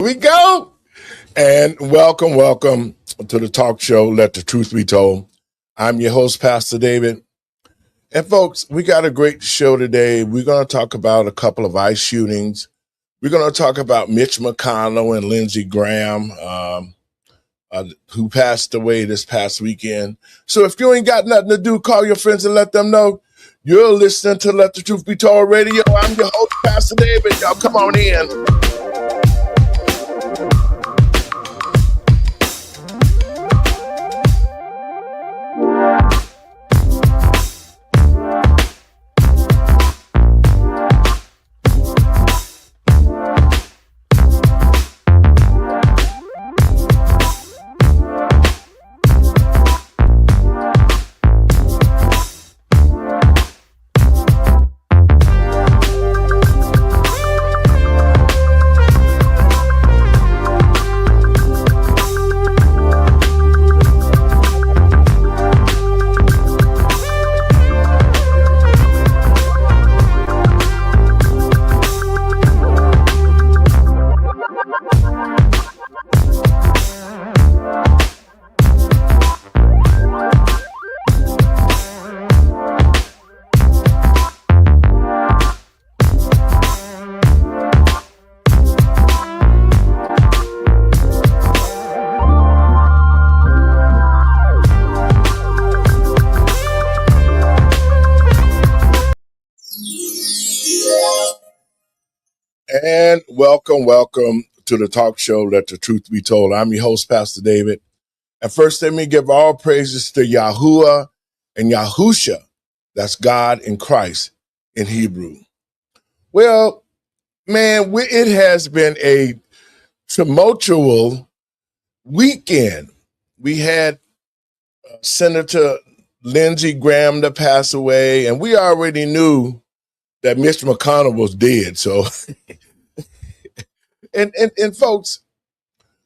We go. And welcome to the talk show, Let the Truth Be Told. I'm your host, Pastor David. And folks, we got a great show today. We're going to talk about a couple of ICE shootings. We're going to talk about Mitch McConnell and Lindsey Graham, who passed away this past weekend. So if you ain't got nothing to do, call your friends and let them know you're listening to Let the Truth Be Told Radio. I'm your host, Pastor David. Y'all come on in. And welcome to the talk show, Let the Truth Be Told. I'm your host, Pastor David. And first, let me give all praises to Yahuwah and Yahusha. That's God in Christ in Hebrew. Well, man, it has been a tumultuous weekend. We had Senator Lindsey Graham to pass away, and we already knew that Mitch McConnell was dead. So, and folks,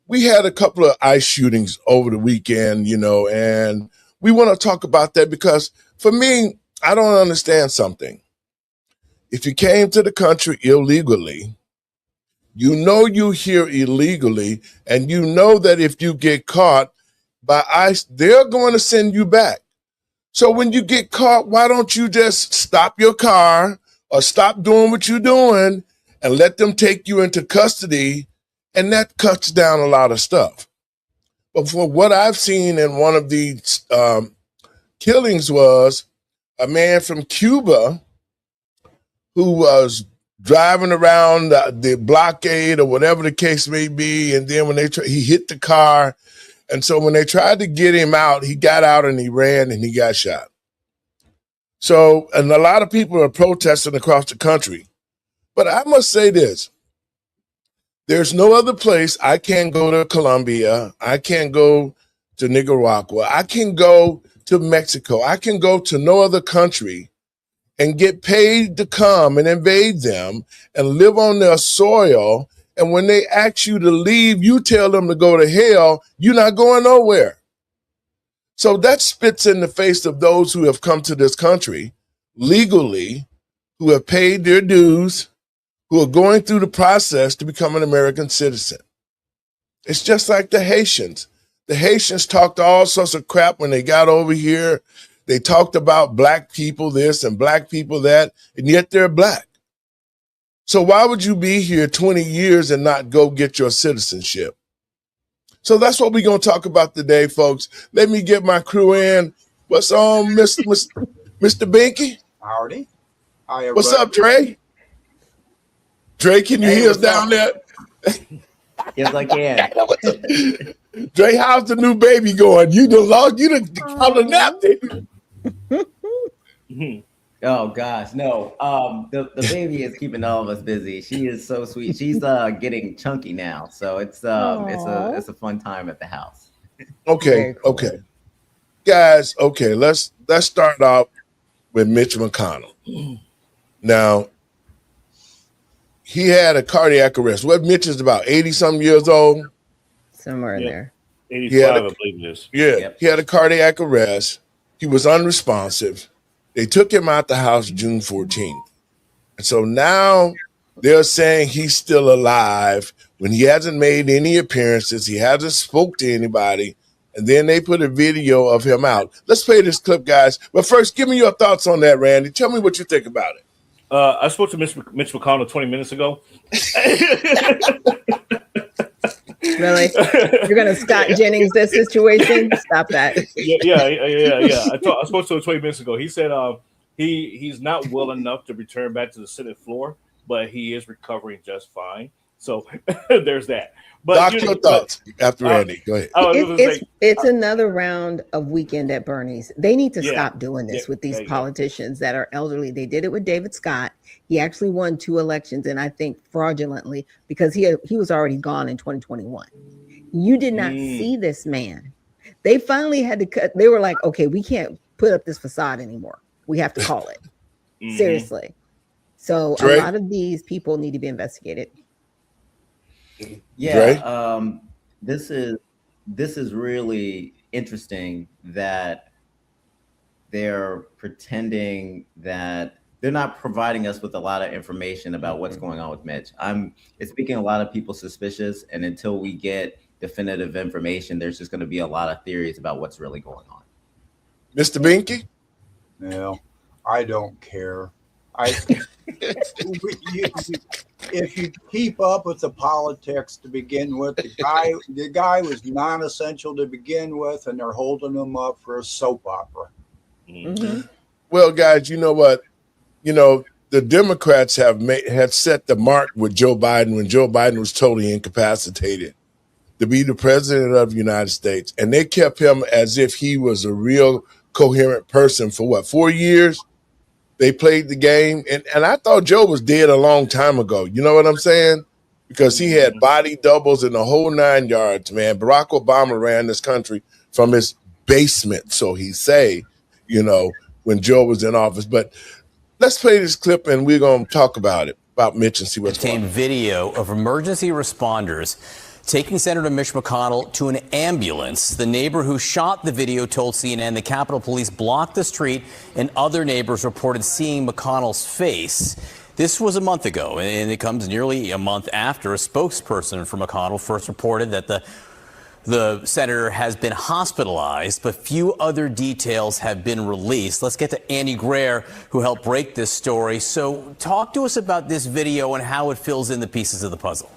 we had a couple of ICE shootings over the weekend, and we want to talk about that because for me, I don't understand something. If you came to the country illegally, you're here illegally, and you know that if you get caught by ICE, they're going to send you back. So when you get caught, why don't you just stop your car or stop doing what you're doing and let them take you into custody, and that cuts down a lot of stuff. But for what I've seen in one of these killings was a man from Cuba who was driving around the blockade or whatever the case may be, and then when he hit the car, and so when they tried to get him out, he got out and he ran and he got shot. So, and a lot of people are protesting across the country. But I must say this. There's no other place. I can't go to Colombia. I can't go to Nicaragua. I can go to Mexico. I can go to no other country and get paid to come and invade them and live on their soil. And when they ask you to leave, you tell them to go to hell. You're not going nowhere. So that spits in the face of those who have come to this country legally, who have paid their dues, who are going through the process to become an American citizen. It's just like the Haitians. The Haitians talked all sorts of crap when they got over here. They talked about black people this and black people that, and yet they're black. So why would you be here 20 years and not go get your citizenship? So that's what we're going to talk about today, folks. Let me get my crew in. What's on, Mr. Binky? Howdy. What's up, Dre? Dre, can you hear us down there? Yes, I can. Dre, how's the new baby going? You done called a nap, didn't you? Oh gosh, no. The baby is keeping all of us busy. She is so sweet. She's getting chunky now, so it's a fun time at the house. Okay, cool. Okay, guys. Okay, let's start off with Mitch McConnell. Now, he had a cardiac arrest. What Mitch is about 80-something years old, somewhere in there. 85, I believe it is. Yeah, yep. He had a cardiac arrest. He was unresponsive. They took him out the house June 14th. And so now they're saying he's still alive. when he hasn't made any appearances, he hasn't spoke to anybody, and then they put a video of him out. Let's play this clip, guys. But first, give me your thoughts on that, Randy. Tell me what you think about it. I spoke to Mitch McConnell 20 minutes ago. Really? You're going to Scott Jennings this situation? Stop that. Yeah. I spoke to him 20 minutes ago. He said he's not well enough to return back to the Senate floor, but he is recovering just fine. So there's that. But Doc, your thoughts after Randy. Go ahead. It's another round of Weekend at Bernie's. They need to stop doing this with these politicians that are elderly. They did it with David Scott. He actually won 2 elections, and I think fraudulently, because he was already gone in 2021. You did not see this man. They finally had to cut. They were like, okay, we can't put up this facade anymore. We have to call it. Seriously. So a lot of these people need to be investigated. Yeah, this is really interesting that they're pretending that they're not providing us with a lot of information about what's going on with Mitch. It's making a lot of people suspicious, and until we get definitive information, there's just going to be a lot of theories about what's really going on. Mr. Binky? No, I don't care. If you keep up with the politics to begin with, the guy was non-essential to begin with, and they're holding him up for a soap opera. Well, guys, you know what? You know, the Democrats had set the mark with Joe Biden when Joe Biden was totally incapacitated to be the president of the United States. And they kept him as if he was a real coherent person for 4 years? They played the game. And I thought Joe was dead a long time ago. You know what I'm saying? Because he had body doubles in the whole 9 yards, man. Barack Obama ran this country from his basement, so he say, you know, when Joe was in office. But let's play this clip and we're going to talk about it, about Mitch, and see what's going on. Video of emergency responders taking Senator Mitch McConnell to an ambulance. The neighbor who shot the video told CNN the Capitol Police blocked the street and other neighbors reported seeing McConnell's face. This was a month ago, and it comes nearly a month after a spokesperson for McConnell first reported that the senator has been hospitalized, but few other details have been released. Let's get to Annie Greer, who helped break this story. So talk to us about this video and how it fills in the pieces of the puzzle.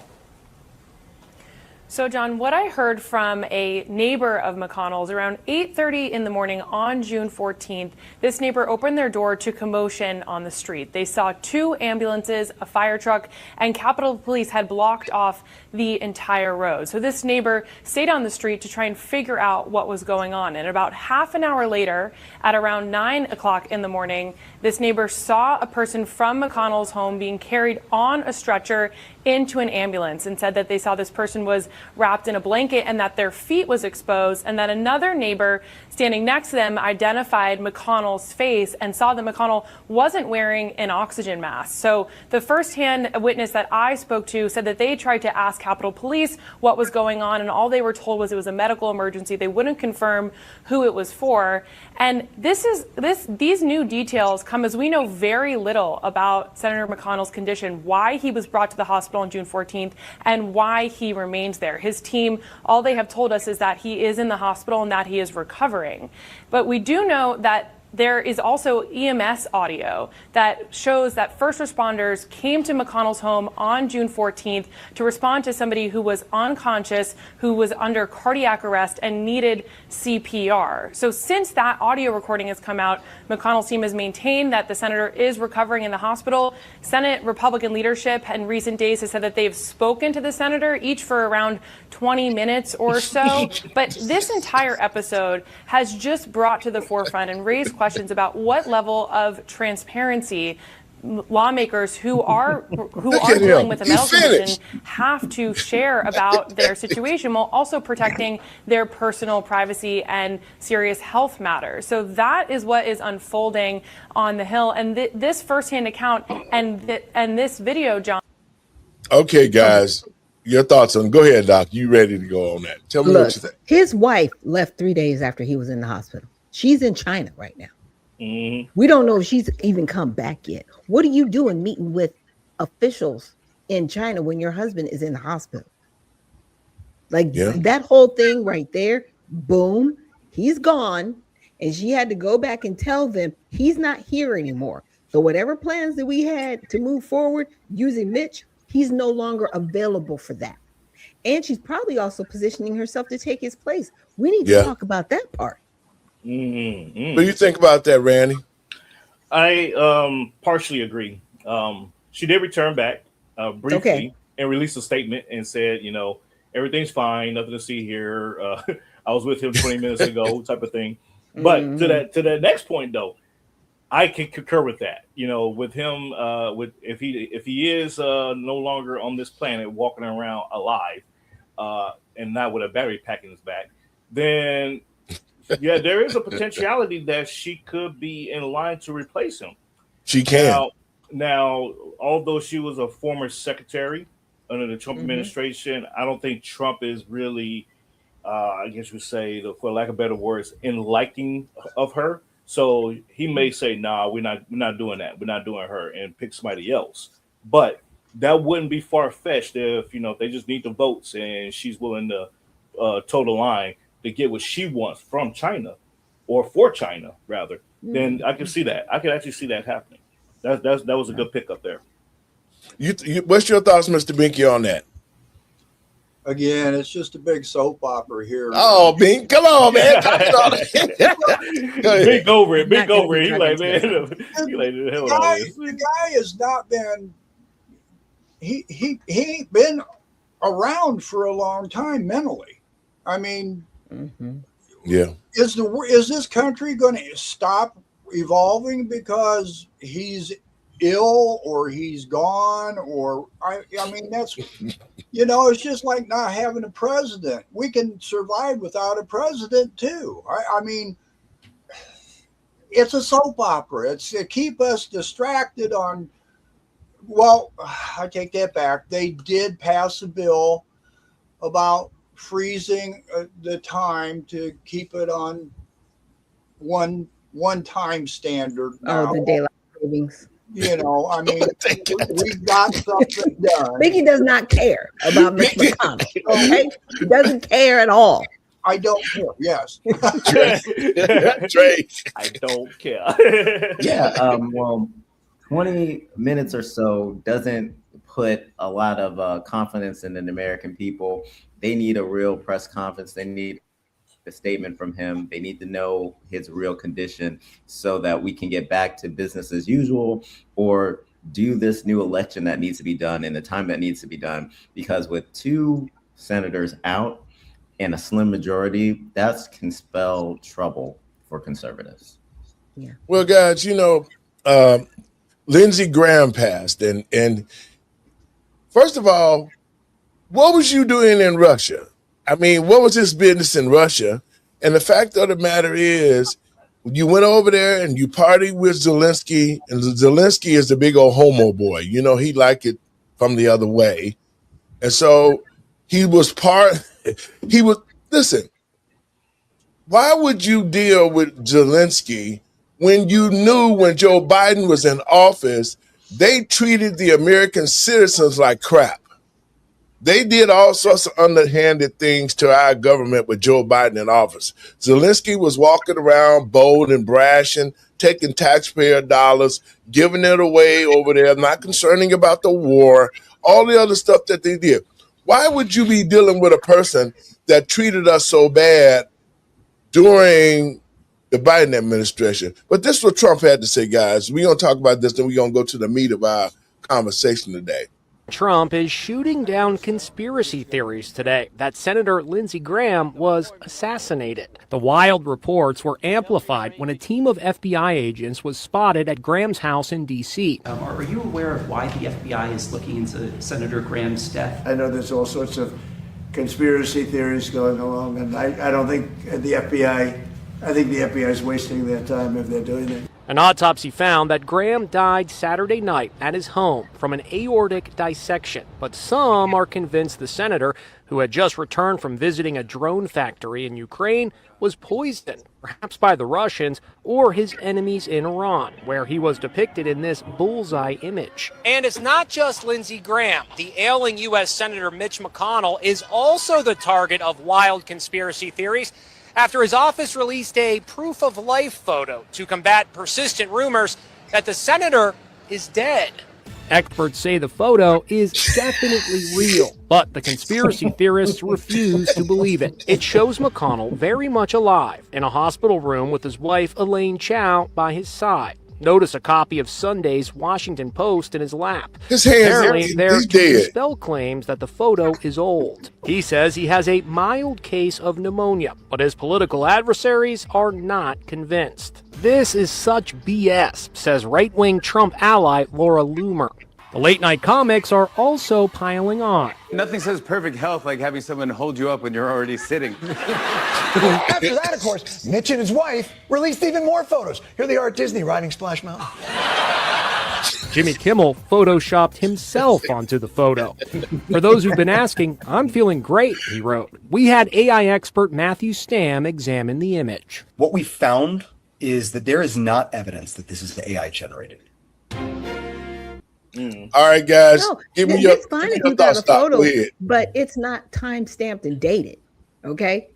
So, John, what I heard from a neighbor of McConnell's around 8:30 in the morning on June 14th, this neighbor opened their door to commotion on the street. They saw 2 ambulances, a fire truck, and Capitol Police had blocked off the entire road. So this neighbor stayed on the street to try and figure out what was going on. And about half an hour later, at around 9 o'clock in the morning, this neighbor saw a person from McConnell's home being carried on a stretcher into an ambulance and said that they saw this person was wrapped in a blanket and that their feet was exposed, and that another neighbor standing next to them identified McConnell's face and saw that McConnell wasn't wearing an oxygen mask. So the firsthand witness that I spoke to said that they tried to ask Capitol Police what was going on, and all they were told was it was a medical emergency. They wouldn't confirm who it was for. And these new details come as we know very little about Senator McConnell's condition, why he was brought to the hospital on June 14th, and why he remains there. His team, all they have told us is that he is in the hospital and that he is recovering. But we do know that there is also EMS audio that shows that first responders came to McConnell's home on June 14th to respond to somebody who was unconscious, who was under cardiac arrest and needed CPR. So since that audio recording has come out, McConnell's team has maintained that the senator is recovering in the hospital. Senate Republican leadership in recent days has said that they've spoken to the senator, each for around 20 minutes or so. But this entire episode has just brought to the forefront and raised questions about what level of transparency lawmakers who are dealing with a medical condition have to share about their situation, while also protecting their personal privacy and serious health matters. So that is what is unfolding on the Hill, and this firsthand account and this video, John. Okay, guys, your thoughts on? Go ahead, Doc. You ready to go on that? Tell me what you think. His wife left 3 days after he was in the hospital. She's in China right now. Mm-hmm. We don't know if she's even come back yet. What are you doing meeting with officials in China when your husband is in the hospital? Like Yeah. that whole thing right there, boom, he's gone. And she had to go back and tell them he's not here anymore. So whatever plans that we had to move forward using Mitch, he's no longer available for that. And she's probably also positioning herself to take his place. We need Yeah. to talk about that part. What do you think about that, Randy? I partially agree. She did return back briefly Okay. and released a statement and said, everything's fine, nothing to see here. I was with him 20 minutes ago, type of thing. But to that next point, though, I can concur with that. With him, if he is no longer on this planet, walking around alive, and not with a battery pack in his back, then yeah, there is a potentiality that she could be in line to replace him. She can. Now, although she was a former secretary under the Trump administration, I don't think Trump is really, I guess you would say, for lack of better words, in liking of her. So he may say, "Nah, we're not doing that. We're not doing her," and pick somebody else. But that wouldn't be far fetched if they just need the votes and she's willing to toe the line to get what she wants from China, or for China rather. Then I can see that. I can actually see that happening. That was a good pickup there. What's your thoughts, Mr. Binky, on that? Again, it's just a big soap opera here. Oh, Bink, come on, man. Go ahead. Big over it. Big Not gonna over it. be He like, talking man, he like the hell The out guy, of this. the guy has not been. He ain't been around for a long time mentally. I mean, Yeah. is this country going to stop evolving because he's ill or he's gone? Or I mean, that's it's just like not having a president. We can survive without a president too. I mean, it's a soap opera. It's to keep us distracted on. Well, I take that back. They did pass a bill about freezing the time to keep it on one time standard now. Oh, the daylight savings. I mean, we got something done. Mickey does not care about Mitch McConnell. Okay, he doesn't care at all. I don't care. Yes. Trey. I don't care. Yeah. Well, 20 minutes or so doesn't put a lot of confidence in the American people. They need a real press conference. They need a statement from him. They need to know his real condition so that we can get back to business as usual, or do this new election that needs to be done in the time that needs to be done. Because with 2 senators out and a slim majority, that can spell trouble for conservatives. Yeah. Well, guys, Lindsey Graham passed, and first of all, what was you doing in Russia? I mean, what was this business in Russia? And the fact of the matter is, you went over there and you partied with Zelensky, and Zelensky is the big old homo boy. He liked it from the other way. And so listen, why would you deal with Zelensky when you knew when Joe Biden was in office, they treated the American citizens like crap? They did all sorts of underhanded things to our government with Joe Biden in office. Zelensky was walking around bold and brash and taking taxpayer dollars, giving it away over there, not concerning about the war, all the other stuff that they did. Why would you be dealing with a person that treated us so bad during the Biden administration? But this is what Trump had to say, guys. We're going to talk about this, then we're going to go to the meat of our conversation today. Trump is shooting down conspiracy theories today that Senator Lindsey Graham was assassinated. The wild reports were amplified when a team of FBI agents was spotted at Graham's house in D.C. Are you aware of why the FBI is looking into Senator Graham's death? I know there's all sorts of conspiracy theories going along, and I don't think the FBI is wasting their time if they're doing it. An autopsy found that Graham died Saturday night at his home from an aortic dissection, but some are convinced the senator, who had just returned from visiting a drone factory in Ukraine, was poisoned, perhaps by the Russians or his enemies in Iran, where he was depicted in this bullseye image. And it's not just Lindsey Graham. The ailing U.S. Senator Mitch McConnell is also the target of wild conspiracy theories after his office released a proof-of-life photo to combat persistent rumors that the senator is dead. Experts say the photo is definitely real, but the conspiracy theorists refuse to believe it. It shows McConnell very much alive in a hospital room with his wife Elaine Chao by his side. Notice a copy of Sunday's Washington Post in his lap. His hands Apparently, empty. there He's to dead. dispel claims that the photo is old. He says he has a mild case of pneumonia, but his political adversaries are not convinced. This is such BS, says right-wing Trump ally Laura Loomer. The late-night comics are also piling on. Nothing says perfect health like having someone hold you up when you're already sitting. After that, of course, Mitch and his wife released even more photos. Here they are at Disney riding Splash Mountain. Jimmy Kimmel photoshopped himself onto the photo. For those who've been asking, I'm feeling great, he wrote. We had AI expert Matthew Stamm examine the image. What we found is that there is not evidence that this is AI generated. All right, guys. No, give me your, it's fine if you got thoughts. a Stop. photo, Go ahead. but it's not time stamped and dated. Okay,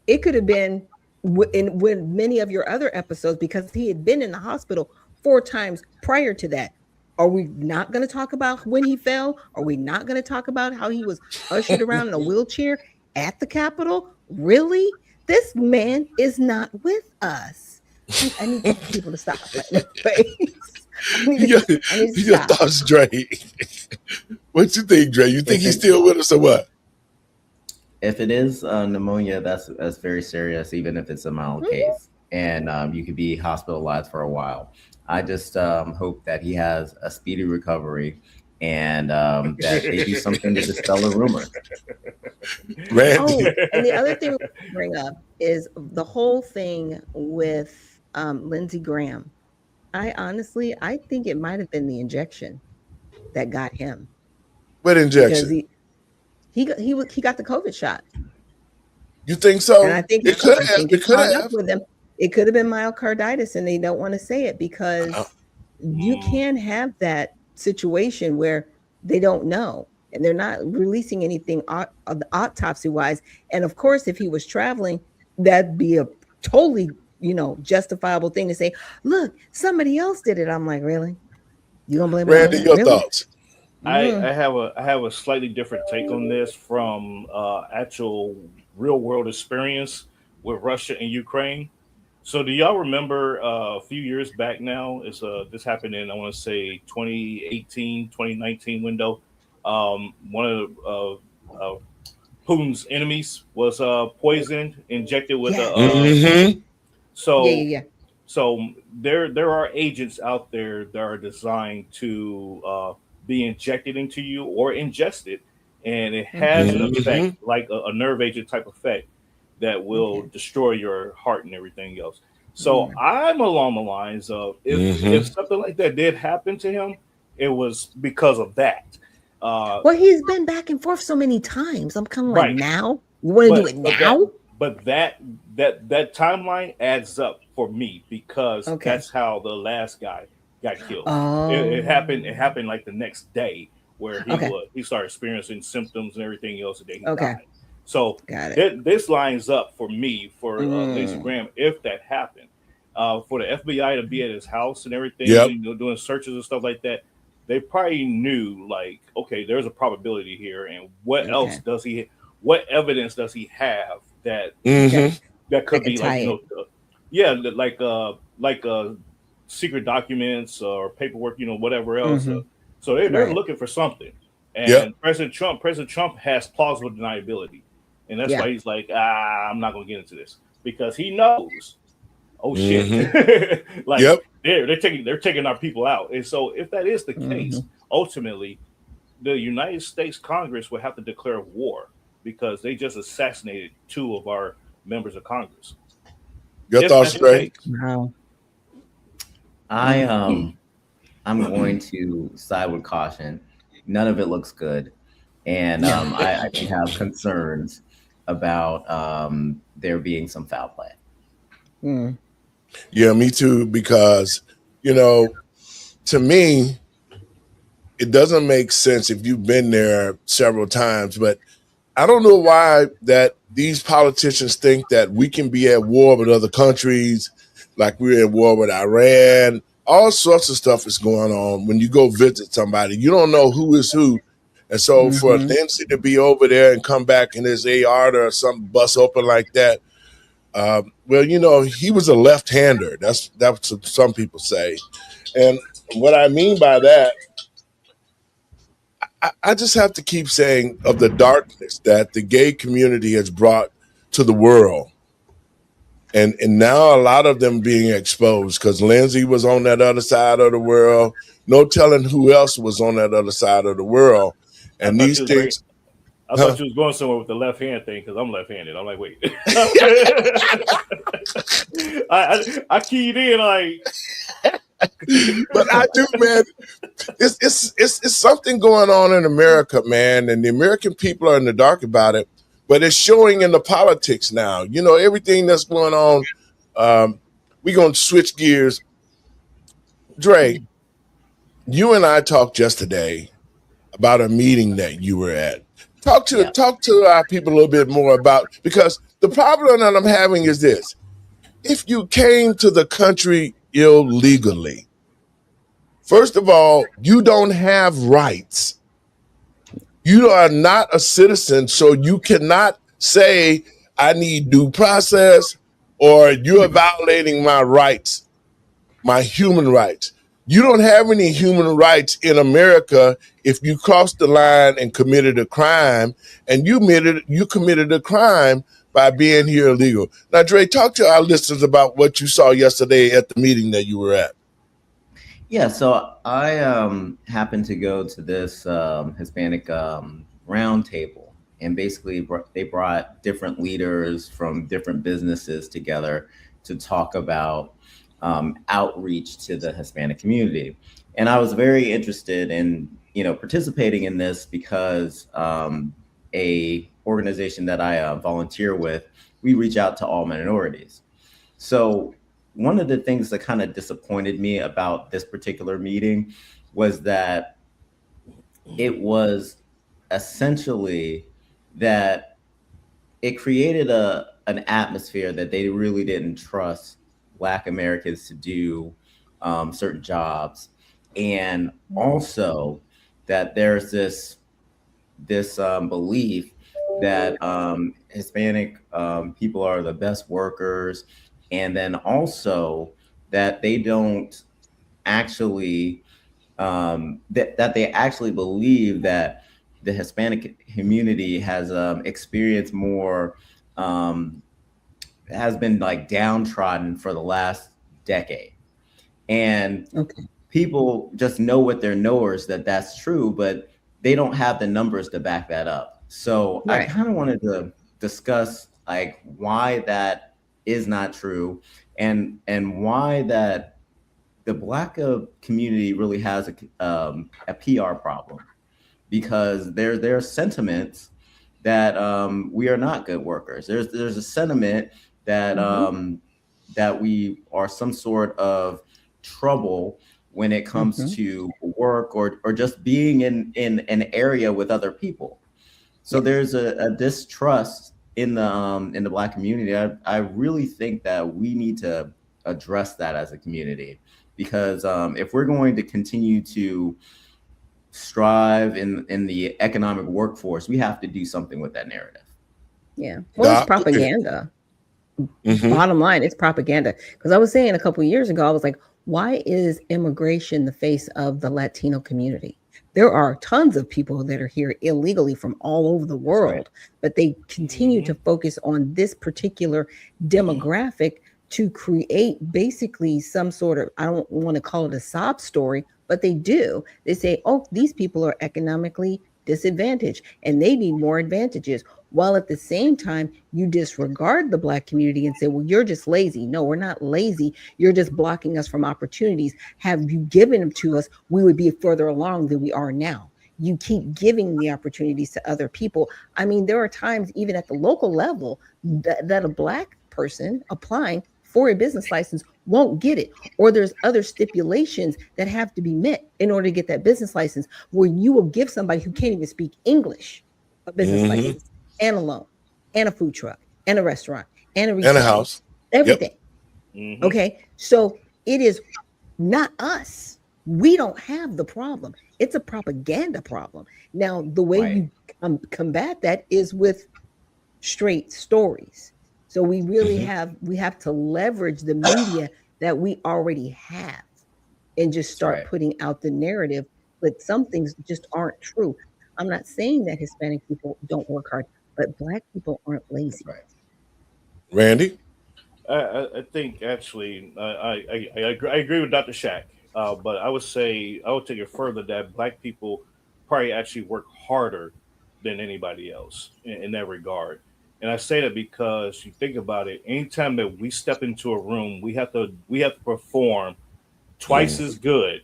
it could have been with many of your other episodes because he had been in the hospital 4 times prior to that. Are we not going to talk about when he fell? Are we not going to talk about how he was ushered around in a wheelchair at the Capitol? Really? This man is not with us. I need people to stop. Your thoughts, Dre. What you think, Dre? You think he's still with us or what? If it is pneumonia, that's very serious, even if it's a mild case, and you could be hospitalized for a while. I just hope that he has a speedy recovery and that they do something to dispel a rumor. Oh, and the other thing we bring up is the whole thing with Lindsey Graham. I think it might have been the injection that got him. What injection? Because he got the COVID shot. You think so? And I think it could have. It could have. With him. It could have been myocarditis, and they don't want to say it because you can have that situation where they don't know, and they're not releasing anything autopsy wise. And of course, if he was traveling, that'd be a totally justifiable thing to say, look, somebody else did it. I'm like, really? You gonna blame Randy, your really? thoughts? I have a slightly different take on this from actual real world experience with Russia and Ukraine. So do y'all remember a few years back now, this happened in, I want to say 2018, 2019 window. One of Putin's enemies was poisoned, injected with So there are agents out there that are designed to be injected into you or ingested, and it has an effect like a nerve agent type effect that will destroy your heart and everything else. So I'm along the lines of if something like that did happen to him, it was because of that. Well, he's been back and forth so many times. I'm kind of like, now you want to do it now? But that timeline adds up for me because that's how the last guy got killed. It happened like the next day where he started experiencing symptoms and everything else, and then he died. So this lines up for me for Lindsey Graham if that happened. For the FBI to be at his house and everything, doing searches and stuff like that, they probably knew like, okay, there's a probability here, and what else does he? What evidence does he have that that could be like, like secret documents or paperwork, whatever else. So they're looking for something, and President Trump has plausible deniability. And that's why he's like, I'm not going to get into this because he knows. Oh shit! They're taking our people out. And so if that is the case, ultimately, the United States Congress will have to declare war because they just assassinated 2 of our members of Congress. Your thoughts, Ray? Wow. I'm going to side with caution. None of it looks good. And I do have concerns about there being some foul play. Yeah, me too, because, to me, it doesn't make sense if you've been there several times, but I don't know why that these politicians think that we can be at war with other countries, like we're at war with Iran. All sorts of stuff is going on when you go visit somebody. You don't know who is who. And so for Lindsey to be over there and come back in his AR or something bust open like that, he was a left-hander. That's what some people say. And what I mean by that, I just have to keep saying of the darkness that the gay community has brought to the world. And now a lot of them being exposed because Lindsey was on that other side of the world. No telling who else was on that other side of the world. And these things... I thought you was going somewhere with the left hand thing because I'm left-handed. I'm like, wait. I keyed in like... But I do, man. It's something going on in America, man, and the American people are in the dark about it. But it's showing in the politics now. Everything that's going on. We're gonna switch gears. Dre, you and I talked yesterday about a meeting that you were at. Talk to our people a little bit more about, because the problem that I'm having is this: if you came to the country illegally, first of all, you don't have rights. You are not a citizen, so you cannot say, I need due process, or you are violating my rights, my human rights. You don't have any human rights in America if you crossed the line and committed a crime, and you committed a crime by being here illegal. Now, Dre, talk to our listeners about what you saw yesterday at the meeting that you were at. Yeah, so I happened to go to this Hispanic roundtable, and basically they brought different leaders from different businesses together to talk about outreach to the Hispanic community. And I was very interested in, participating in this because a organization that I volunteer with, we reach out to all minorities. So one of the things that kind of disappointed me about this particular meeting was that it was essentially that it created an atmosphere that they really didn't trust Black Americans to do certain jobs, and also that there's this belief that Hispanic people are the best workers, and then also that they don't actually that they actually believe that the Hispanic community has experienced more has been like downtrodden for the last decade. And people just know what their knowers that that's true, but they don't have the numbers to back that up. So I kind of wanted to discuss like why that is not true, and why that the Black community really has a PR problem, because there are sentiments that we are not good workers. There's a sentiment that that we are some sort of trouble when it comes to work or just being in an area with other people. So there's a distrust in the Black community. I really think that we need to address that as a community, because if we're going to continue to strive in the economic workforce, we have to do something with that narrative. Yeah, well, it's propaganda. Bottom line, it's propaganda. Because I was saying a couple of years ago, I was like, why is immigration the face of the Latino community? There are tons of people that are here illegally from all over the world, but they continue to focus on this particular demographic to create basically some sort of, I don't want to call it a sob story, but they do. They say, oh, these people are economically disadvantaged and they need more advantages. While at the same time, you disregard the Black community and say, well, you're just lazy. No, we're not lazy. You're just blocking us from opportunities. Have you given them to us, we would be further along than we are now. you keep giving the opportunities to other people. I mean, there are times even at the local level that a Black person applying for a business license won't get it, or there's other stipulations that have to be met in order to get that business license, where you will give somebody who can't even speak English a business license and a loan and a food truck and a restaurant and a And a house. everything. Okay, so it is not us. We don't have the problem. It's a propaganda problem. Now, the way you combat that is with straight stories. So we really have to leverage the media that we already have and just start putting out the narrative. But some things just aren't true. I'm not saying that Hispanic people don't work hard, but Black people aren't lazy. Randy? I think actually I agree with Dr. Shack, but I would say I would take it further that Black people probably actually work harder than anybody else in that regard. And I say that because you think about it, anytime that we step into a room, we have to perform twice as good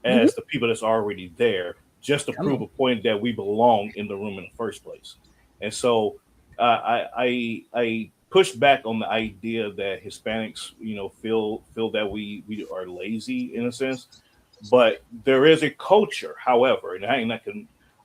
as the people that's already there, just to prove a point that we belong in the room in the first place. And so I push back on the idea that Hispanics, feel that we are lazy in a sense, but there is a culture. However, and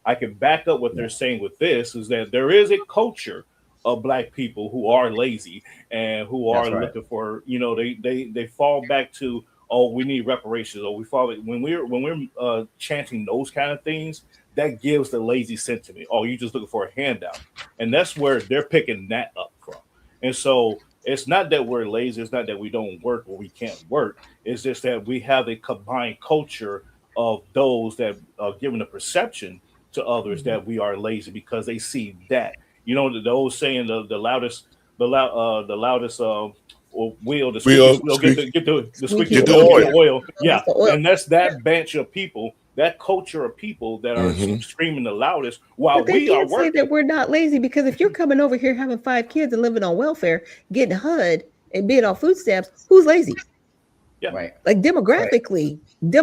I can back up what they're saying with this is that there is a culture of Black people who are lazy and who are looking for, they fall back to, oh, we need reparations, or we fall when we're chanting those kind of things. That gives the lazy sentiment. Oh, you just looking for a handout, and that's where they're picking that up from. And so it's not that we're lazy. It's not that we don't work or we can't work. It's just that we have a combined culture of those that are giving a perception to others that we are lazy because they see that. The old saying, the loudest wheel, the squeaky oil. Yeah, and that's that batch of people, that culture of people that are screaming the loudest while but they we are can't working. say that we're not lazy, because if you're coming over here having 5 kids and living on welfare, getting HUD and being on food stamps, who's lazy? Yeah, Like demographically, they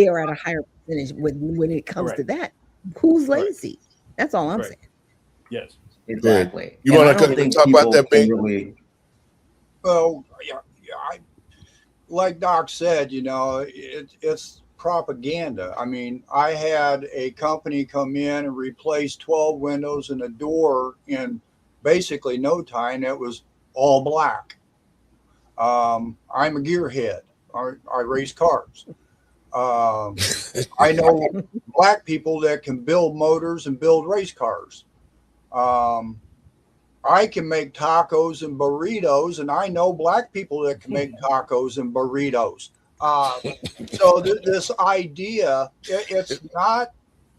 are at a higher percentage when it comes to that. Who's lazy? That's all I'm saying. Yes, exactly. You want to talk about that, babe? Well, like Doc said, it's propaganda. I mean, I had a company come in and replace 12 windows and a door in basically no time. It was all Black. I'm a gearhead. I race cars. I know Black people that can build motors and build race cars. I can make tacos and burritos, and I know Black people that can make tacos and burritos. So this idea, it's not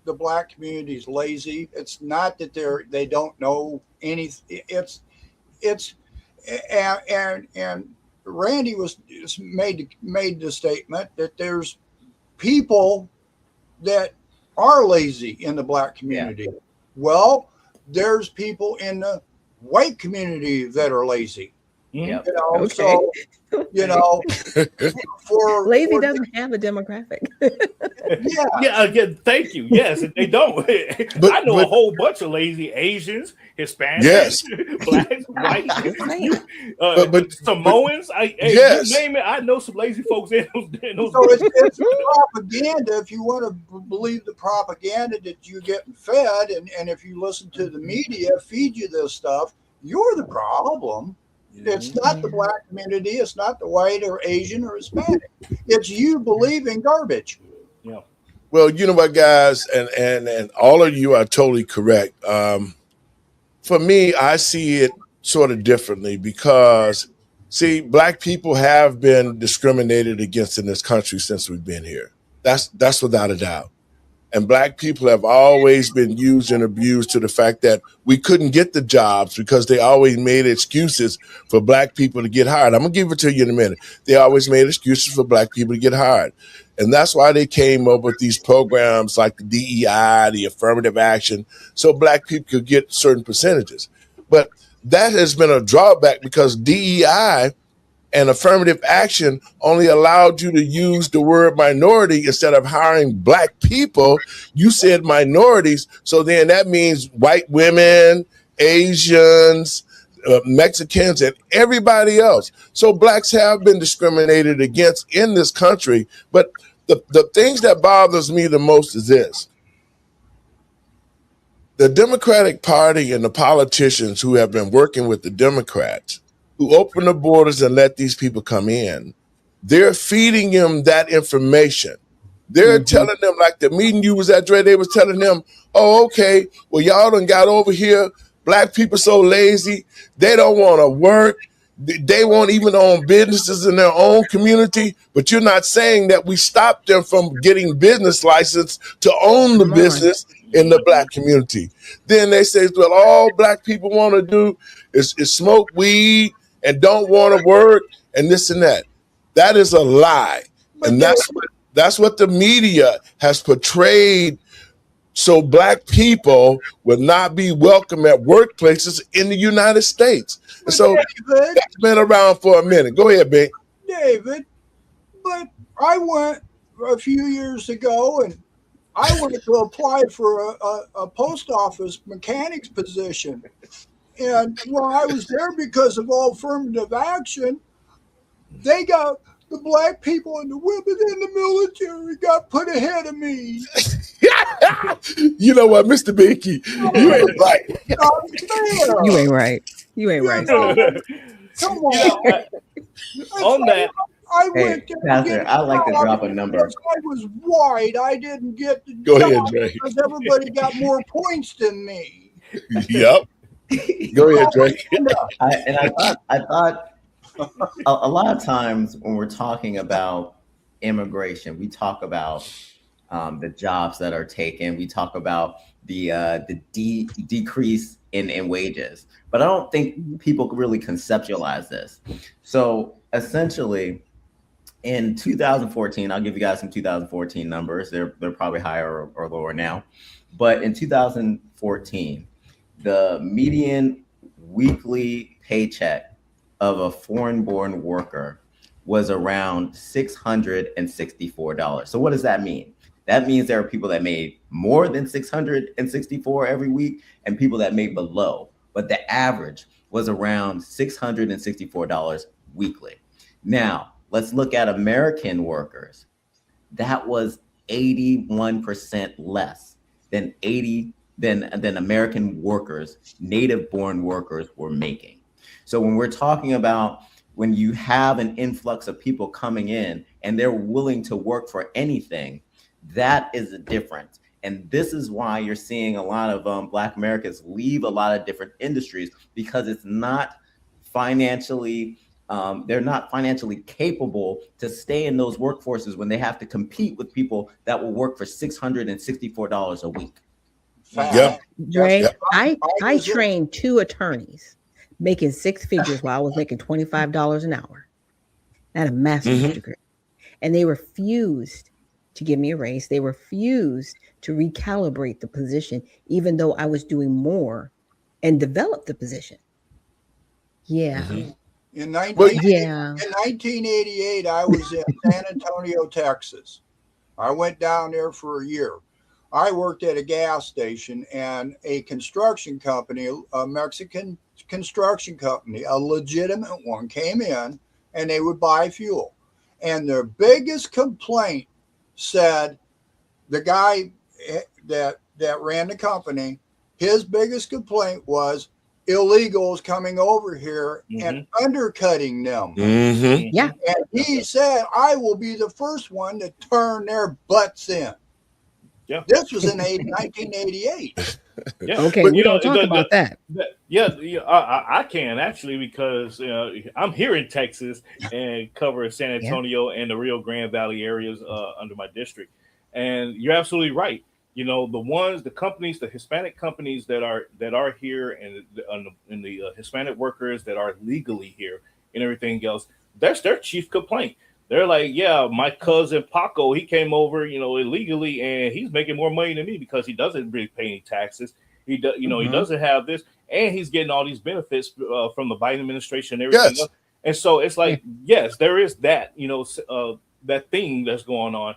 the Black community is lazy. It's not that they don't know anything. And Randy made the statement that there's people that are lazy in the Black community. Yeah. Well, there's people in the white community that are lazy. Yep. So for lazy doesn't have a demographic. Again, thank you. Yes, they don't. I know a whole bunch of lazy Asians, Hispanics, Blacks, white, Samoans. You name it. I know some lazy folks in those. So it's propaganda. If you want to believe the propaganda that you're getting fed, and if you listen to the media feed you this stuff, you're the problem. It's not the Black community. It's not the white or Asian or Hispanic. It's you believing garbage. Yeah. Well, you know what, guys, and all of you are totally correct. For me, I see it sort of differently because, see, Black people have been discriminated against in this country since we've been here. That's without a doubt. And Black people have always been used and abused to the fact that we couldn't get the jobs because they always made excuses for Black people to get hired. I'm going to give it to you in a minute. They always made excuses for Black people to get hired. And that's why they came up with these programs like the DEI, the affirmative action, so Black people could get certain percentages. But that has been a drawback because DEI and affirmative action only allowed you to use the word minority instead of hiring black people. You said minorities, so then that means white women, Asians, Mexicans, and everybody else. So blacks have been discriminated against in this country. But the things that bothers me the most is this. The Democratic Party and the politicians who have been working with the Democrats, who open the borders and let these people come in, they're feeding them that information. They're telling them, like the meeting you was at, Dre, they was telling them, oh, okay, well, y'all done got over here. Black people so lazy. They don't want to work. They won't even own businesses in their own community. But you're not saying that we stop them from getting business license to own the business in the black community. Then they say, well, all black people want to do is smoke weed and don't want to work and this and that. That is a lie. And that's what the media has portrayed, so black people would not be welcome at workplaces in the United States. And so that's been around for a minute. Go ahead, Ben. David, but I went a few years ago and I went to apply for a post office mechanic's position. And while I was there because of all affirmative action, they got the black people and the women in the military got put ahead of me. You know what, Mr. Binky, you ain't right. You ain't right. You ain't right. Come on. On that, I went there. Pastor, I like to drop a number. I was white. I didn't get the Go job ahead, Dre. because everybody got more points than me. Yep. Go ahead, Dre. I thought a lot of times when we're talking about immigration, we talk about the jobs that are taken. We talk about the decrease in wages, but I don't think people really conceptualize this. So essentially, in 2014, I'll give you guys some 2014 numbers. They're probably higher or lower now, but in 2014, the median weekly paycheck of a foreign-born worker was around $664. So what does that mean? That means there are people that made more than $664 every week and people that made below, but the average was around $664 weekly. Now, let's look at American workers. That was 81% less than American workers, native-born workers, were making. So when we're talking about when you have an influx of people coming in and they're willing to work for anything, that is the difference. And this is why you're seeing a lot of Black Americans leave a lot of different industries, because it's not financially, they're not financially capable to stay in those workforces when they have to compete with people that will work for $664 a week. Yeah. Dre, I trained 2 attorneys making 6 figures while I was making $25 an hour. I had a master's degree. And they refused to give me a raise. They refused to recalibrate the position, even though I was doing more and develop the position. Yeah. In 1988, I was in San Antonio, Texas. I went down there for a year. I worked at a gas station, and a construction company, a Mexican construction company, a legitimate one, came in and they would buy fuel. And their biggest complaint said, the guy that ran the company, his biggest complaint was illegals coming over here and undercutting them. Yeah. And he said, I will be the first one to turn their butts in. Yeah. This was in 1988. Yeah. Okay, But, we don't talk about that. I can actually, because I'm here in Texas and cover San Antonio and the Rio Grande Valley areas under my district. And you're absolutely right. You know, the companies, the Hispanic companies that are here, and the Hispanic workers that are legally here and everything else, that's their chief complaint. They're like, yeah, my cousin Paco, he came over, illegally, and he's making more money than me because he doesn't really pay any taxes. He does, he doesn't have this, and he's getting all these benefits from the Biden administration and everything else. And so it's like, yes, there is that, that thing that's going on.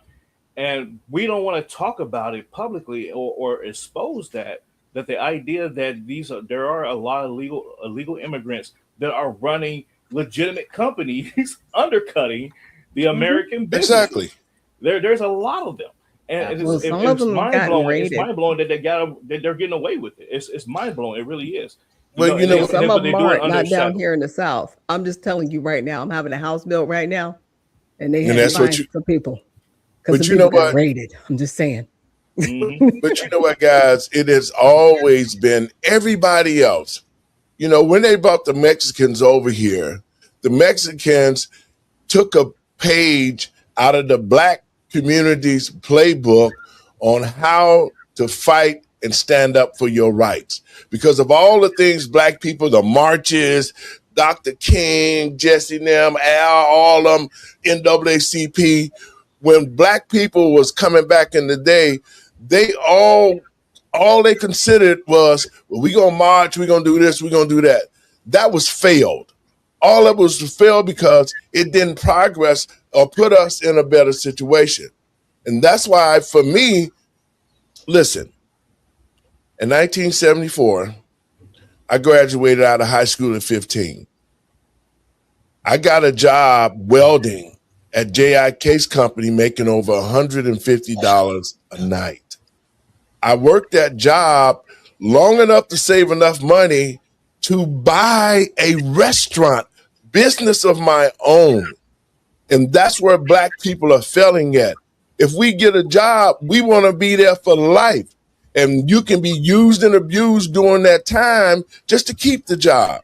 And we don't want to talk about it publicly or expose that the idea that there are a lot of illegal immigrants that are running legitimate companies undercutting the American business. Exactly. There's a lot of them. And it's mind blowing. It's mind blowing that they're getting away with it. It's mind blowing. It really is. Some of them aren't, not down here in the South. I'm just telling you right now. I'm having a house built right now, and they have to find some people. But you know what? Raided. I'm just saying. But you know what, guys? It has always been everybody else. When they brought the Mexicans over here, the Mexicans took a page out of the Black community's playbook on how to fight and stand up for your rights. Because of all the things Black people, the marches, Dr. King, Jesse Nem, Al, all of them, NAACP, when Black people was coming back in the day, they all they considered was, well, we gonna march, we gonna do this, we gonna do that. That was failed. All of it was failed because it didn't progress or put us in a better situation. And that's why, for me, listen, in 1974, I graduated out of high school at 15. I got a job welding at J.I. Case Company, making over $150 a night. I worked that job long enough to save enough money to buy a restaurant business of my own. And that's where Black people are failing at. If we get a job, we want to be there for life. And you can be used and abused during that time just to keep the job.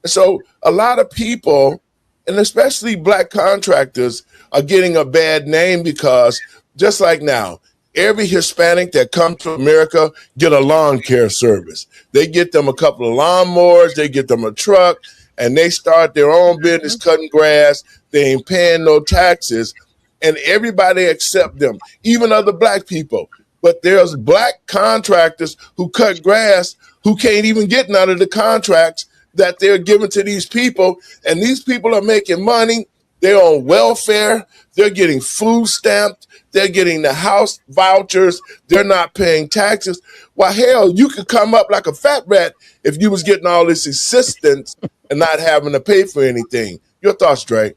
So a lot of people, and especially Black contractors, are getting a bad name because just like now, every Hispanic that comes to America get a lawn care service. They get them a couple of lawnmowers, they get them a truck, and they start their own business cutting grass. They ain't paying no taxes, and everybody accept them, even other Black people. But there's Black contractors who cut grass who can't even get none of the contracts that they're giving to these people, and these people are making money. They're on welfare. They're getting food stamped. They're getting the house vouchers. They're not paying taxes. Well, hell, you could come up like a fat rat if you was getting all this assistance and not having to pay for anything. Your thoughts, Dre?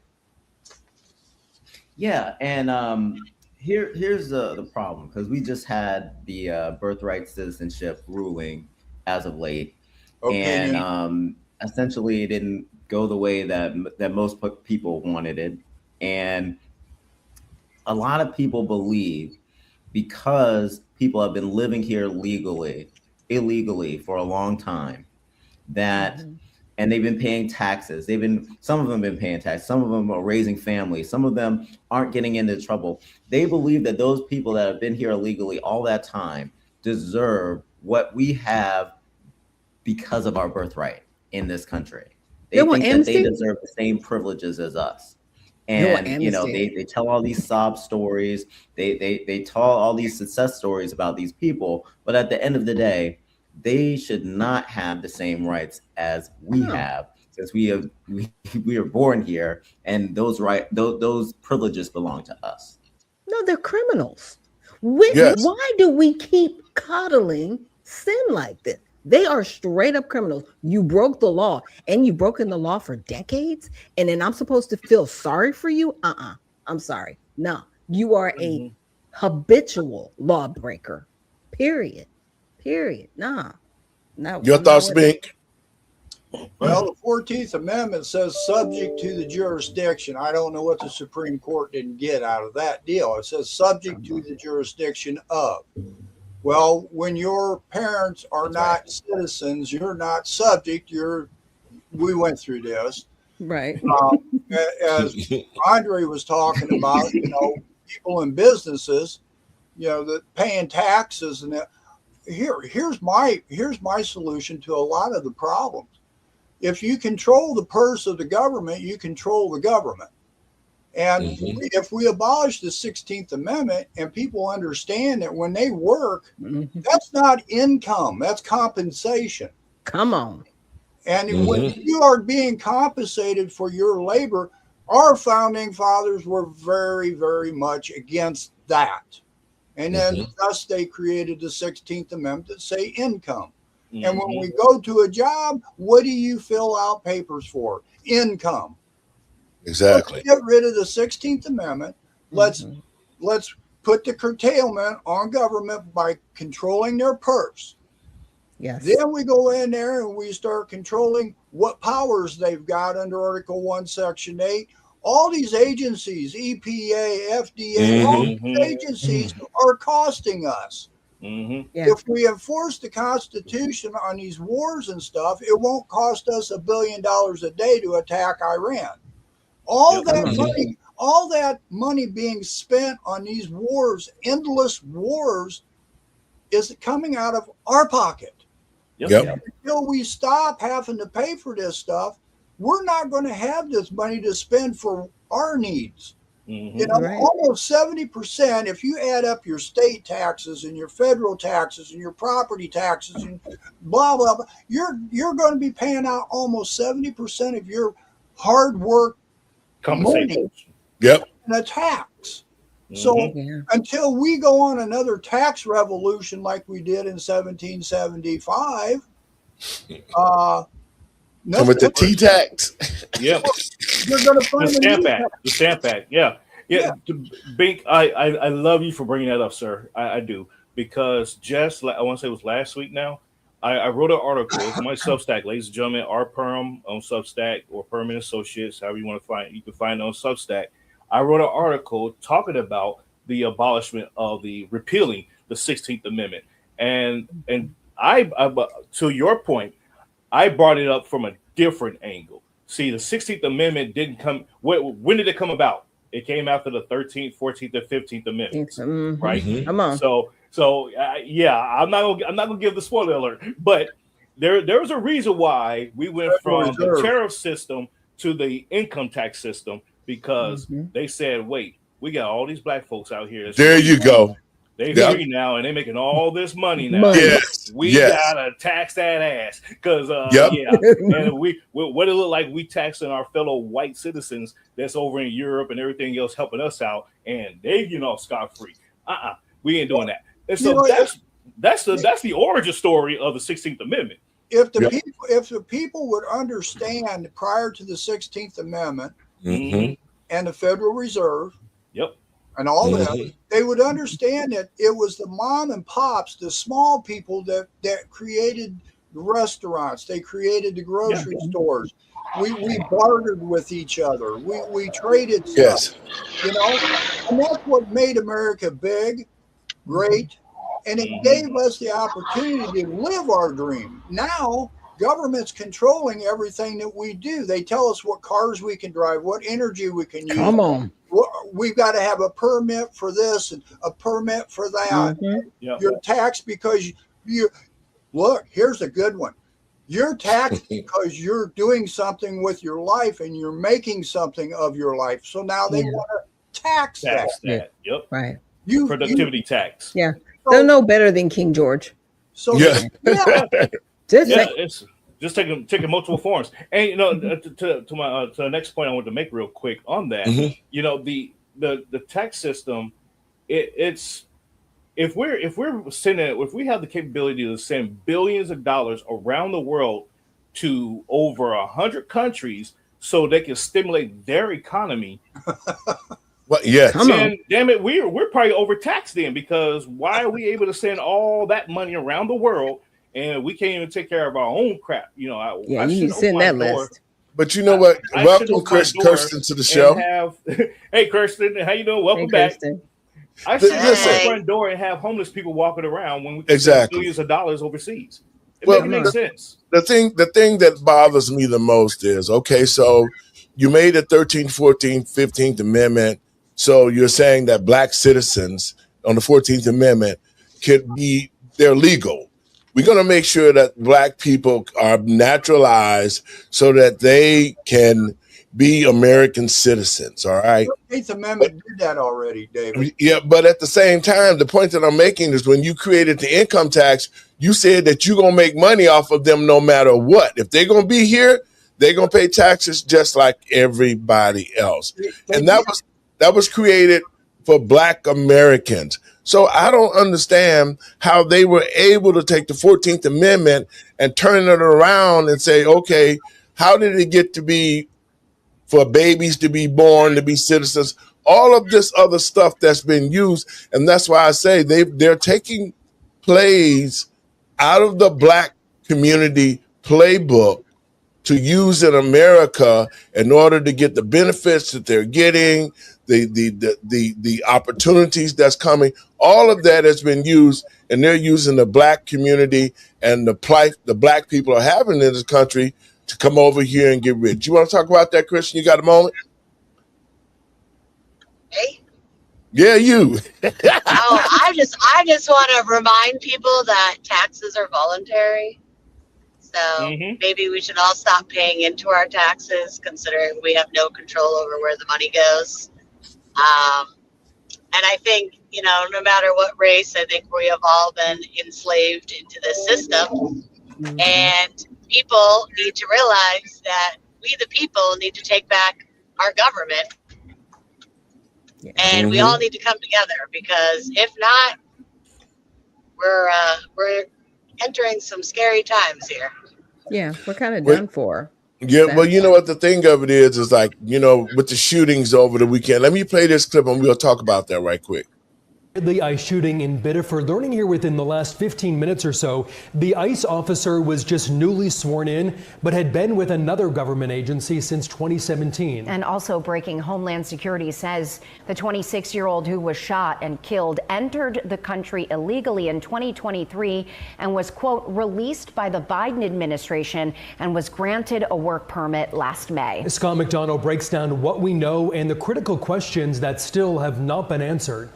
Yeah, and here's the problem, because we just had the birthright citizenship ruling as of late, and essentially it didn't go the way that most people wanted it. And a lot of people believe, because people have been living here illegally for a long time, that and they've been paying taxes. Some of them have been paying taxes. Some of them are raising families. Some of them aren't getting into trouble. They believe that those people that have been here illegally all that time deserve what we have because of our birthright in this country. They think that they deserve the same privileges as us. And they tell all these sob stories. They tell all these success stories about these people. But at the end of the day, they should not have the same rights as we have, since we are born here, and those privileges belong to us. No, they're criminals. Why do we keep coddling sin like this? They are straight up criminals. You broke the law, and you've broken the law for decades, and then I'm supposed to feel sorry for you? I'm sorry. No, you are a habitual lawbreaker. Period. No. Your thoughts, Bink? Well, the 14th Amendment says subject to the jurisdiction. I don't know what the Supreme Court didn't get out of that deal. It says subject to the jurisdiction of. Well, when your parents are not citizens, you're not subject. We went through this. Right. As Andre was talking about, people in businesses, that paying taxes and that. Here's my solution to a lot of the problems. If you control the purse of the government, you control the government. And if we abolish the 16th Amendment and people understand that when they work, that's not income, that's compensation. Come on. And when you are being compensated for your labor, our founding fathers were very, very much against that. And then thus they created the 16th Amendment that say income. And when we go to a job, what do you fill out papers for? Income. Exactly. Let's get rid of the 16th Amendment. Let's put the curtailment on government by controlling their purse. Yes. Then we go in there and we start controlling what powers they've got under Article 1, Section 8. All these agencies, EPA, FDA, all these agencies are costing us. Yeah. If we enforce the Constitution on these wars and stuff, it won't cost us $1 billion a day to attack Iran. All that money being spent on these wars, endless wars, is coming out of our pocket. Until we stop having to pay for this stuff, we're not going to have this money to spend for our needs. You know, almost 70%, if you add up your state taxes and your federal taxes and your property taxes and blah, blah, blah, you're going to be paying out almost 70% of your hard work money in a tax. So until we go on another tax revolution like we did in 1775, with the T-tax. Yeah. You're going to find the Stamp Act. Yeah. Bink, I love you for bringing that up, sir. I do. Because I want to say it was last week now, I wrote an article on my Substack, ladies and gentlemen, R. Perm on Substack or Permanent Associates, however you want to find it. You can find it on Substack. I wrote an article talking about the abolishment of repealing the 16th Amendment. And I to your point, I brought it up from a different angle. See, the 16th Amendment didn't come. When did it come about? It came after the 13th, 14th, and 15th Amendments, right? Come on. So yeah, I'm not gonna give the spoiler alert, but there was a reason why we went from the tariff system to the income tax system, because they said, wait, we got all these black folks out here. There you go. They free now, and they're making all this money now. We gotta tax that ass, because and what it look like we taxing our fellow white citizens that's over in Europe and everything else helping us out, and they scot free. We ain't doing that. And so that's the origin story of the 16th Amendment. If the people would understand prior to the 16th Amendment and the Federal Reserve, and all that, they would understand that it was the mom and pops, the small people that created the restaurants. They created the grocery stores. We bartered with each other. We traded stuff. You know, and that's what made America big, great, and it gave us the opportunity to live our dream. Now, government's controlling everything that we do. They tell us what cars we can drive, what energy we can use. Come on. We've got to have a permit for this and a permit for that. You're taxed because you look, here's a good one. You're taxed because you're doing something with your life and you're making something of your life. So now they want to tax that. Yep. Right. Productivity tax. Yeah. They'll know better than King George. So it's just taking multiple forms. And to the next point I want to make real quick on that, the tax system, it's if we have the capability to send billions of dollars around the world to over 100 countries so they can stimulate their economy. Well, yes. Damn it, we're probably overtaxed then, because why are we able to send all that money around the world and we can't even take care of our own crap? You need to send that list. But you know what? Welcome, Kirsten, to the show. Hey, Kirsten, how you doing? Welcome back. Kirsten. I should open the front door and have homeless people walking around when we can send billions of dollars overseas. It makes sense. The thing that bothers me the most is, okay, so you made the 13th, 14th, 15th Amendment. So you're saying that black citizens on the 14th Amendment they're legal. We're going to make sure that black people are naturalized so that they can be American citizens. All right. The 8th Amendment did that already, David. Yeah, but at the same time, the point that I'm making is when you created the income tax, you said that you're going to make money off of them no matter what. If they're going to be here, they're going to pay taxes just like everybody else. And that was created for Black Americans. So I don't understand how they were able to take the 14th Amendment and turn it around and say, okay, how did it get to be for babies to be born, to be citizens, all of this other stuff that's been used. And that's why I say they're taking plays out of the Black community playbook to use in America in order to get the benefits that they're getting, the opportunities that's coming. All of that has been used, and they're using the Black community and the plight the Black people are having in this country to come over here and get rich. You want to talk about that, Christian? You got a moment? Hey? Yeah, you. I just want to remind people that taxes are voluntary. So maybe we should all stop paying into our taxes, considering we have no control over where the money goes. And I think, no matter what race, I think we have all been enslaved into this system. And people need to realize that we, the people, need to take back our government. And we all need to come together, because if not, we're entering some scary times here. Yeah, we're kind of done for. Yeah, well, you know what the thing of it is like, with the shootings over the weekend. Let me play this clip and we'll talk about that right quick. The ICE shooting in Biddeford. Learning here within the last 15 minutes or so, the ICE officer was just newly sworn in, but had been with another government agency since 2017. And also breaking, Homeland Security says the 26-year-old who was shot and killed entered the country illegally in 2023 and was, quote, released by the Biden administration and was granted a work permit last May. Scott McDonald breaks down what we know and the critical questions that still have not been answered.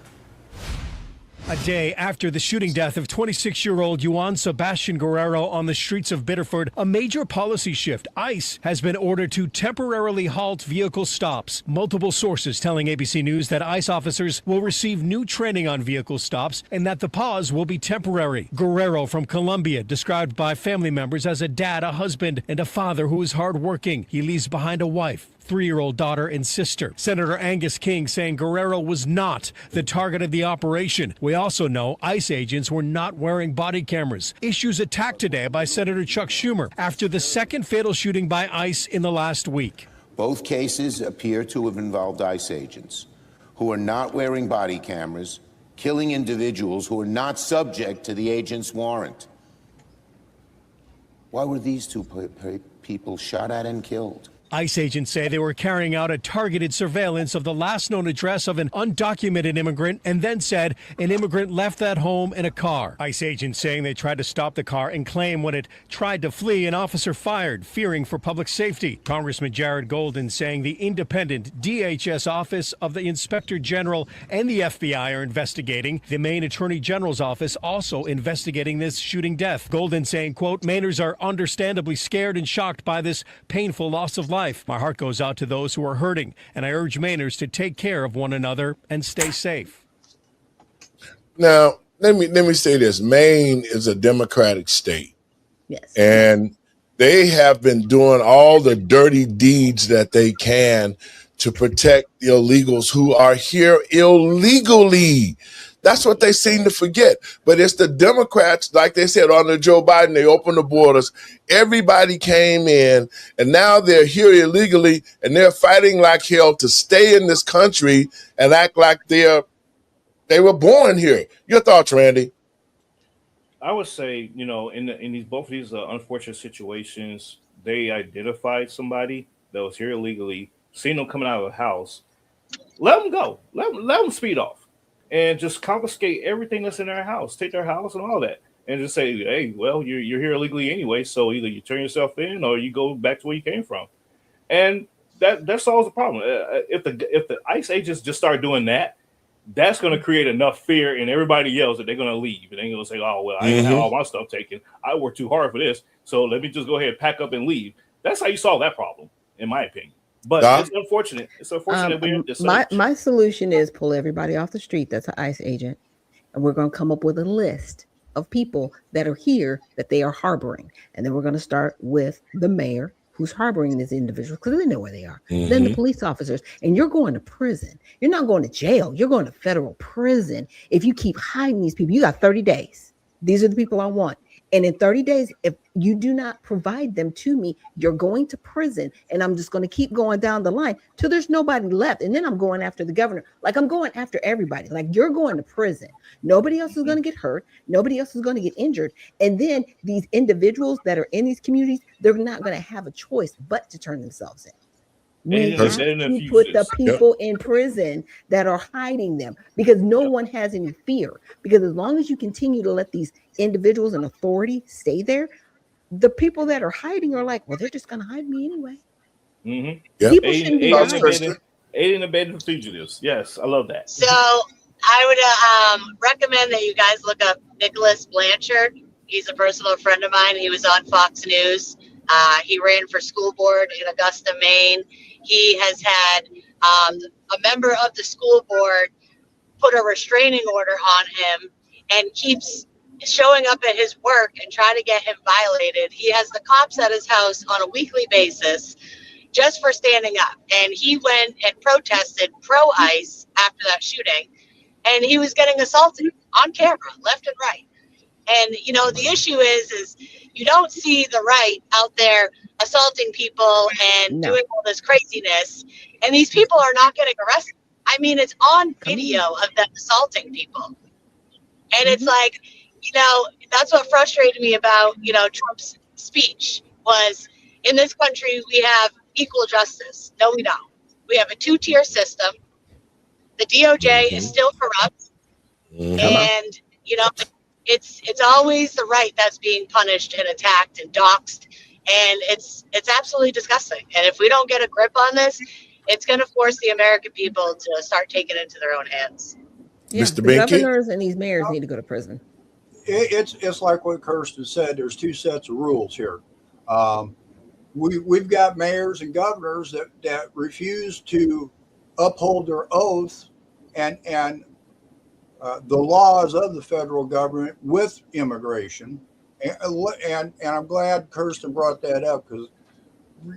A day after the shooting death of 26-year-old Juan Sebastian Guerrero on the streets of Biddeford, a major policy shift. ICE has been ordered to temporarily halt vehicle stops. Multiple sources telling ABC News that ICE officers will receive new training on vehicle stops and that the pause will be temporary. Guerrero from Colombia, described by family members as a dad, a husband, and a father who is hardworking. He leaves behind a wife, 3-year-old daughter and sister. Senator Angus King saying Guerrero was not the target of the operation. We also know ICE agents were not wearing body cameras. Issues attacked today by Senator Chuck Schumer after the second fatal shooting by ICE in the last week. Both cases appear to have involved ICE agents who are not wearing body cameras, killing individuals who are not subject to the agent's warrant. Why were these two people shot at and killed? ICE agents say they were carrying out a targeted surveillance of the last known address of an undocumented immigrant and then said an immigrant left that home in a car. ICE agents saying they tried to stop the car and claim when it tried to flee, an officer fired, fearing for public safety. Congressman Jared Golden saying the independent DHS Office of the Inspector General and the FBI are investigating. The Maine Attorney General's office also investigating this shooting death. Golden saying, quote, Mainers are understandably scared and shocked by this painful loss of life. My heart goes out to those who are hurting, and I urge Mainers to take care of one another and stay safe. Now, let me say this. Maine is a Democratic state. Yes. And they have been doing all the dirty deeds that they can to protect the illegals who are here illegally. That's what they seem to forget. But it's the Democrats, like they said under Joe Biden, they opened the borders. Everybody came in, and now they're here illegally, and they're fighting like hell to stay in this country and act like they were born here. Your thoughts, Randy? I would say, in these both of these unfortunate situations, they identified somebody that was here illegally, seen them coming out of the house. Let them go. Let them speed off. And just confiscate everything that's in their house, take their house and all that, and just say, hey, well, you're here illegally anyway, so either you turn yourself in or you go back to where you came from. And that solves the problem. If the ICE agents just start doing that, that's going to create enough fear in everybody else that they're going to leave. And they're going to say, oh, well, I ain't have all my stuff taken. I worked too hard for this, so let me just go ahead and pack up and leave. That's how you solve that problem, in my opinion. But it's unfortunate. It's unfortunate we're in this. My solution is pull everybody off the street that's an ICE agent, and we're going to come up with a list of people that are here that they are harboring. And then we're going to start with the mayor who's harboring these individuals because we know where they are. Then the police officers, and you're going to prison. You're not going to jail. You're going to federal prison. If you keep hiding these people, you got 30 days. These are the people I want. And in 30 days, if you do not provide them to me, you're going to prison. And I'm just going to keep going down the line till there's nobody left. And then I'm going after the governor. Like I'm going after everybody. Like you're going to prison. Nobody else is going to get hurt. Nobody else is going to get injured. And then these individuals that are in these communities, they're not going to have a choice but to turn themselves in. We have to put the people in prison that are hiding them because no one has any fear. Because as long as you continue to let these individuals and authority stay there, the people that are hiding are like, well, they're just going to hide me anyway. People shouldn't be hiding. Aiding and abetting fugitives. Yes, I love that. So I would recommend that you guys look up Nicholas Blanchard. He's a personal friend of mine. He was on Fox News. He ran for school board in Augusta, Maine. He has had a member of the school board put a restraining order on him and keeps showing up at his work and trying to get him violated. He has the cops at his house on a weekly basis just for standing up. And he went and protested pro-ICE after that shooting. And he was getting assaulted on camera, left and right. And, you know, the issue is you don't see the right out there assaulting people and doing all this craziness. And these people are not getting arrested. I mean, it's on video of them assaulting people. And it's like, you know, that's what frustrated me about, you know, Trump's speech was in this country, we have equal justice. No, we don't. We have a two-tier system. The DOJ is still corrupt. And, you know, it's always the right that's being punished and attacked and doxxed. And it's absolutely disgusting. And if we don't get a grip on this, it's going to force the American people to start taking it into their own hands. Yeah, Mr. the Binky? governors and these mayors need to go to prison. It's like what Kirsten said. There's two sets of rules here. We've got mayors and governors that refuse to uphold their oath and the laws of the federal government with immigration. And I'm glad Kirsten brought that up because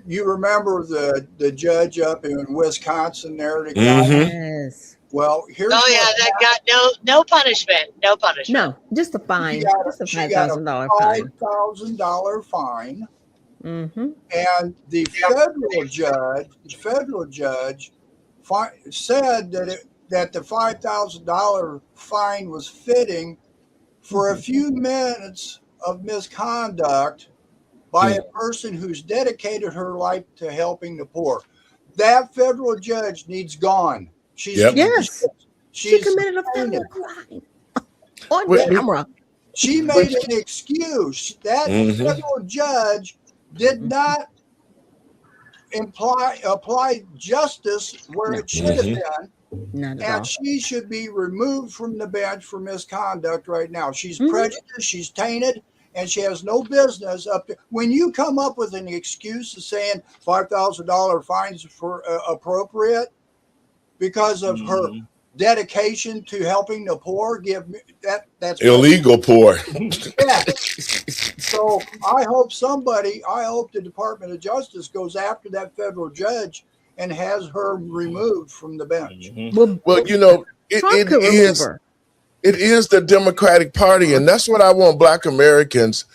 you remember the judge up in Wisconsin there. Yes. Well, here's that got no punishment. No punishment. No, just a fine. Just a $5,000 fine. $5,000 fine. Mm-hmm. And the federal judge said that the $5,000 fine was fitting for a few minutes of misconduct by a person who's dedicated her life to helping the poor. That federal judge needs gone. She committed a federal crime on camera. She made an excuse. That federal judge did not apply justice where it should have been. And she should be removed from the bench for misconduct right now. She's prejudiced, she's tainted, and she has no business up there. When you come up with an excuse of saying $5,000 fines for appropriate because of her dedication to helping the poor, that's illegal poor. Yeah. So I hope the Department of Justice goes after that federal judge and has her removed from the bench. Well, you know, it is the Democratic Party, and that's what I want Black Americans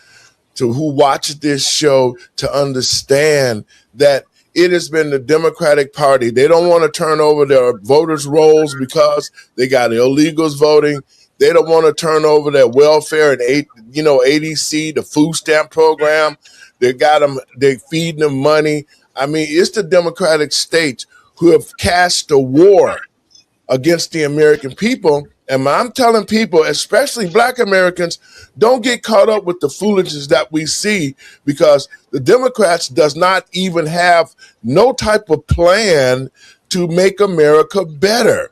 who watch this show to understand, that it has been the Democratic Party. They don't want to turn over their voters' rolls because they got illegals voting. They don't want to turn over their welfare and ADC, the food stamp program. They feeding them money. I mean, it's the Democratic states who have cast a war against the American people. And I'm telling people, especially Black Americans, don't get caught up with the foolishness that we see, because the Democrats does not even have no type of plan to make America better.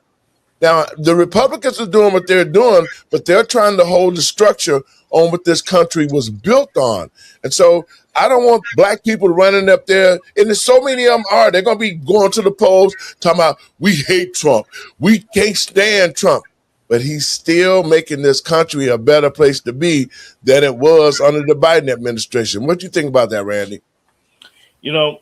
Now, the Republicans are doing what they're doing, but they're trying to hold the structure on what this country was built on. And so I don't want Black people running up there, and there's so many of them are. They're going to be going to the polls talking about, we hate Trump. We can't stand Trump. but he's still making this country a better place to be than it was under the Biden administration. What do you think about that, Randy? You know,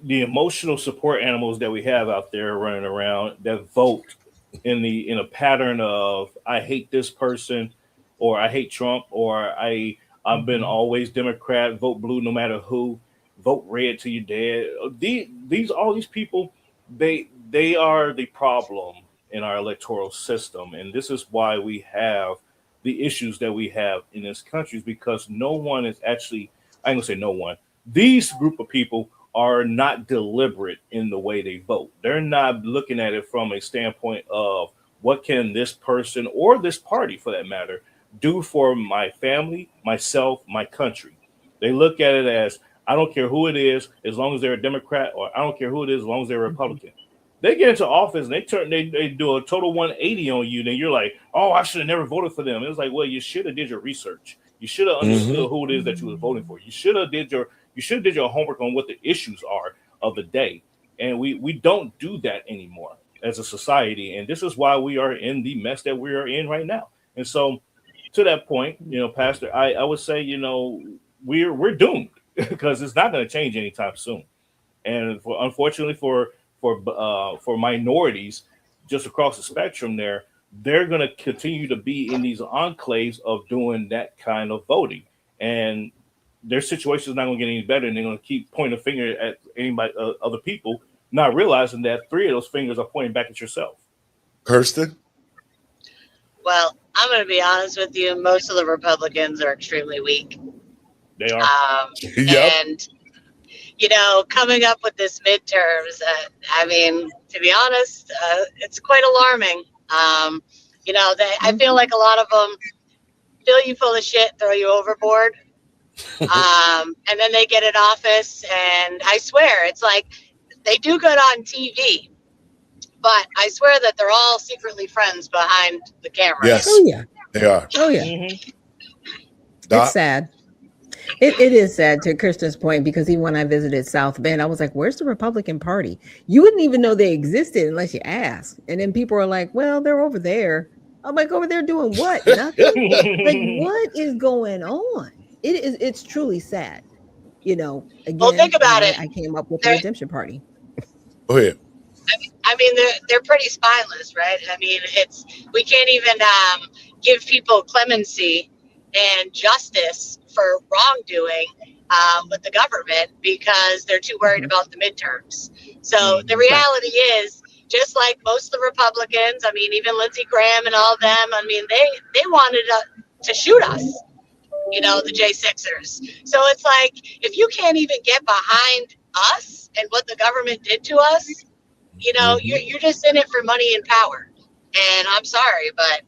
the emotional support animals that we have out there running around that vote in a pattern of I hate this person, or I hate Trump, or I've been always Democrat, vote blue no matter who, vote red till you're dead. All these people, they are the problem in our electoral system, and this is why we have the issues that we have in this country, is because no one is actually, I'm gonna say no one, these group of people are not deliberate in the way they vote. They're not looking at it from a standpoint of what can this person or this party, for that matter, do for my family, myself, my country. They look at it as, I don't care who it is, as long as they're a Democrat, or I don't care who it is, as long as they're a Republican. They get into office and they do a total 180 on you. Then you're like, oh, I should have never voted for them. It was like, well, you should have did your research. You should have understood who it is that you was voting for. You should have did your homework on what the issues are of the day. And we don't do that anymore as a society. And this is why we are in the mess that we are in right now. And so to that point, Pastor, I would say, we're doomed because it's not going to change anytime soon. And unfortunately for minorities just across the spectrum they're going to continue to be in these enclaves of doing that kind of voting. And their situation is not going to get any better, and they're going to keep pointing a finger at anybody, other people, not realizing that 3 of those fingers are pointing back at yourself. Kirsten? Well, I'm going to be honest with you. Most of the Republicans are extremely weak. They are. Yep. And, coming up with this midterms, to be honest, it's quite alarming. I feel like a lot of them fill you full of shit, throw you overboard. And then they get in office, and I swear it's like they do good on TV, but I swear that they're all secretly friends behind the camera. Yes. Oh yeah, they are. Oh yeah. It's sad. It is sad, to Kristen's point, because even when I visited South Bend, I was like, where's the Republican Party? You wouldn't even know they existed unless you asked. And then people are like, well, they're over there. I'm like, over there doing what? Nothing. Like, what is going on? It's truly sad. Again, well, think about it. I came up with the Redemption Party. Go ahead. They're pretty spineless, right? We can't even give people clemency and justice for wrongdoing with the government because they're too worried about the midterms. So the reality is, just like most of the Republicans, even Lindsey Graham and all of them, they wanted to shoot us, the J6ers. So it's like, if you can't even get behind us and what the government did to us, you're just in it for money and power. And I'm sorry, but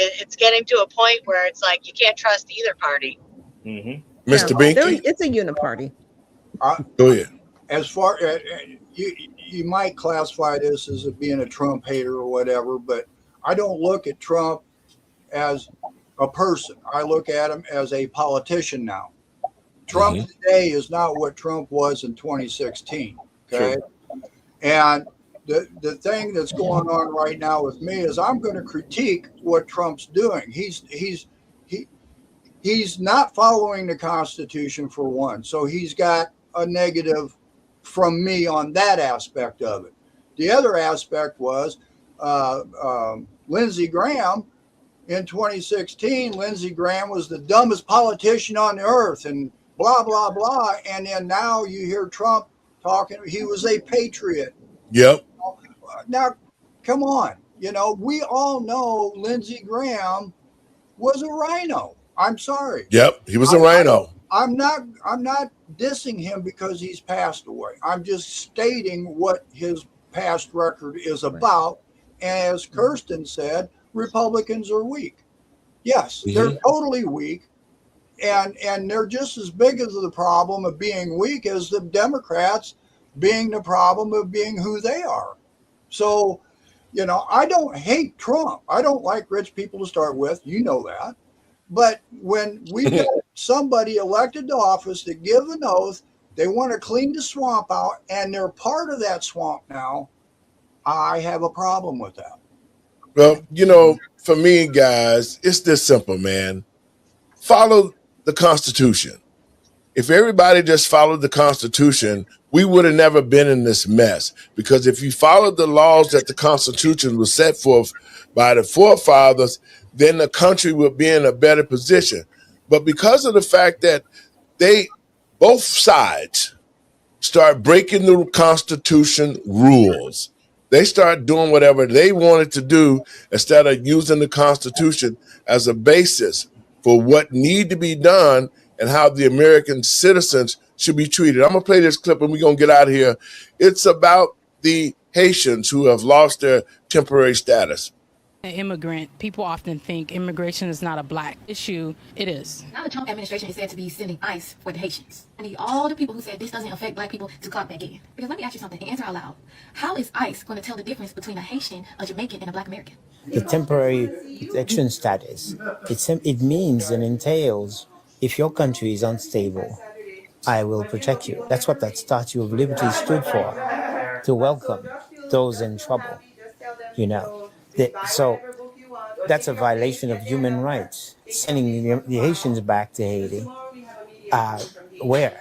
it's getting to a point where it's like you can't trust either party. Mm-hmm. Mr. Binky? It's a uniparty. Go ahead. As far as you might classify this as being a Trump hater or whatever, but I don't look at Trump as a person. I look at him as a politician now. Trump today is not what Trump was in 2016. Okay. Sure. And the thing that's going on right now with me is I'm going to critique what Trump's doing. He's not following the Constitution, for one. So he's got a negative from me on that aspect of it. The other aspect was Lindsey Graham. In 2016, Lindsey Graham was the dumbest politician on the earth and blah, blah, blah. And then now you hear Trump talking. He was a patriot. Yep. Now, come on. We all know Lindsey Graham was a rhino. I'm sorry. Yep. He was a rhino. I'm not dissing him because he's passed away. I'm just stating what his past record is about. And as Kirsten said, Republicans are weak. Yes, they're totally weak. And they're just as big as the problem of being weak as the Democrats being the problem of being who they are. So, I don't hate Trump. I don't like rich people to start with. You know that. But when we get somebody elected to office to give an oath, they want to clean the swamp out, and they're part of that swamp now, I have a problem with that. Well, for me, guys, it's this simple, man. Follow the Constitution. If everybody just followed the Constitution, we would have never been in this mess. Because if you followed the laws that the Constitution was set forth by the forefathers, then the country would be in a better position. But because of the fact that both sides start breaking the Constitution rules, they start doing whatever they wanted to do instead of using the Constitution as a basis for what need to be done and how the American citizens should be treated. I'm going to play this clip and we're going to get out of here. It's about the Haitians who have lost their temporary status. An immigrant, people often think immigration is not a black issue. It is. Now the Trump administration is said to be sending ICE for the Haitians. I need all the people who said this doesn't affect black people to clock back in. Because let me ask you something and answer out loud. How is ICE going to tell the difference between a Haitian, a Jamaican, and a black American? The temporary protection status, it means and entails if your country is unstable, I will protect you. That's what that Statue of Liberty stood for, to welcome those in trouble, So that's a violation of human rights. Sending the Haitians back to Haiti, where?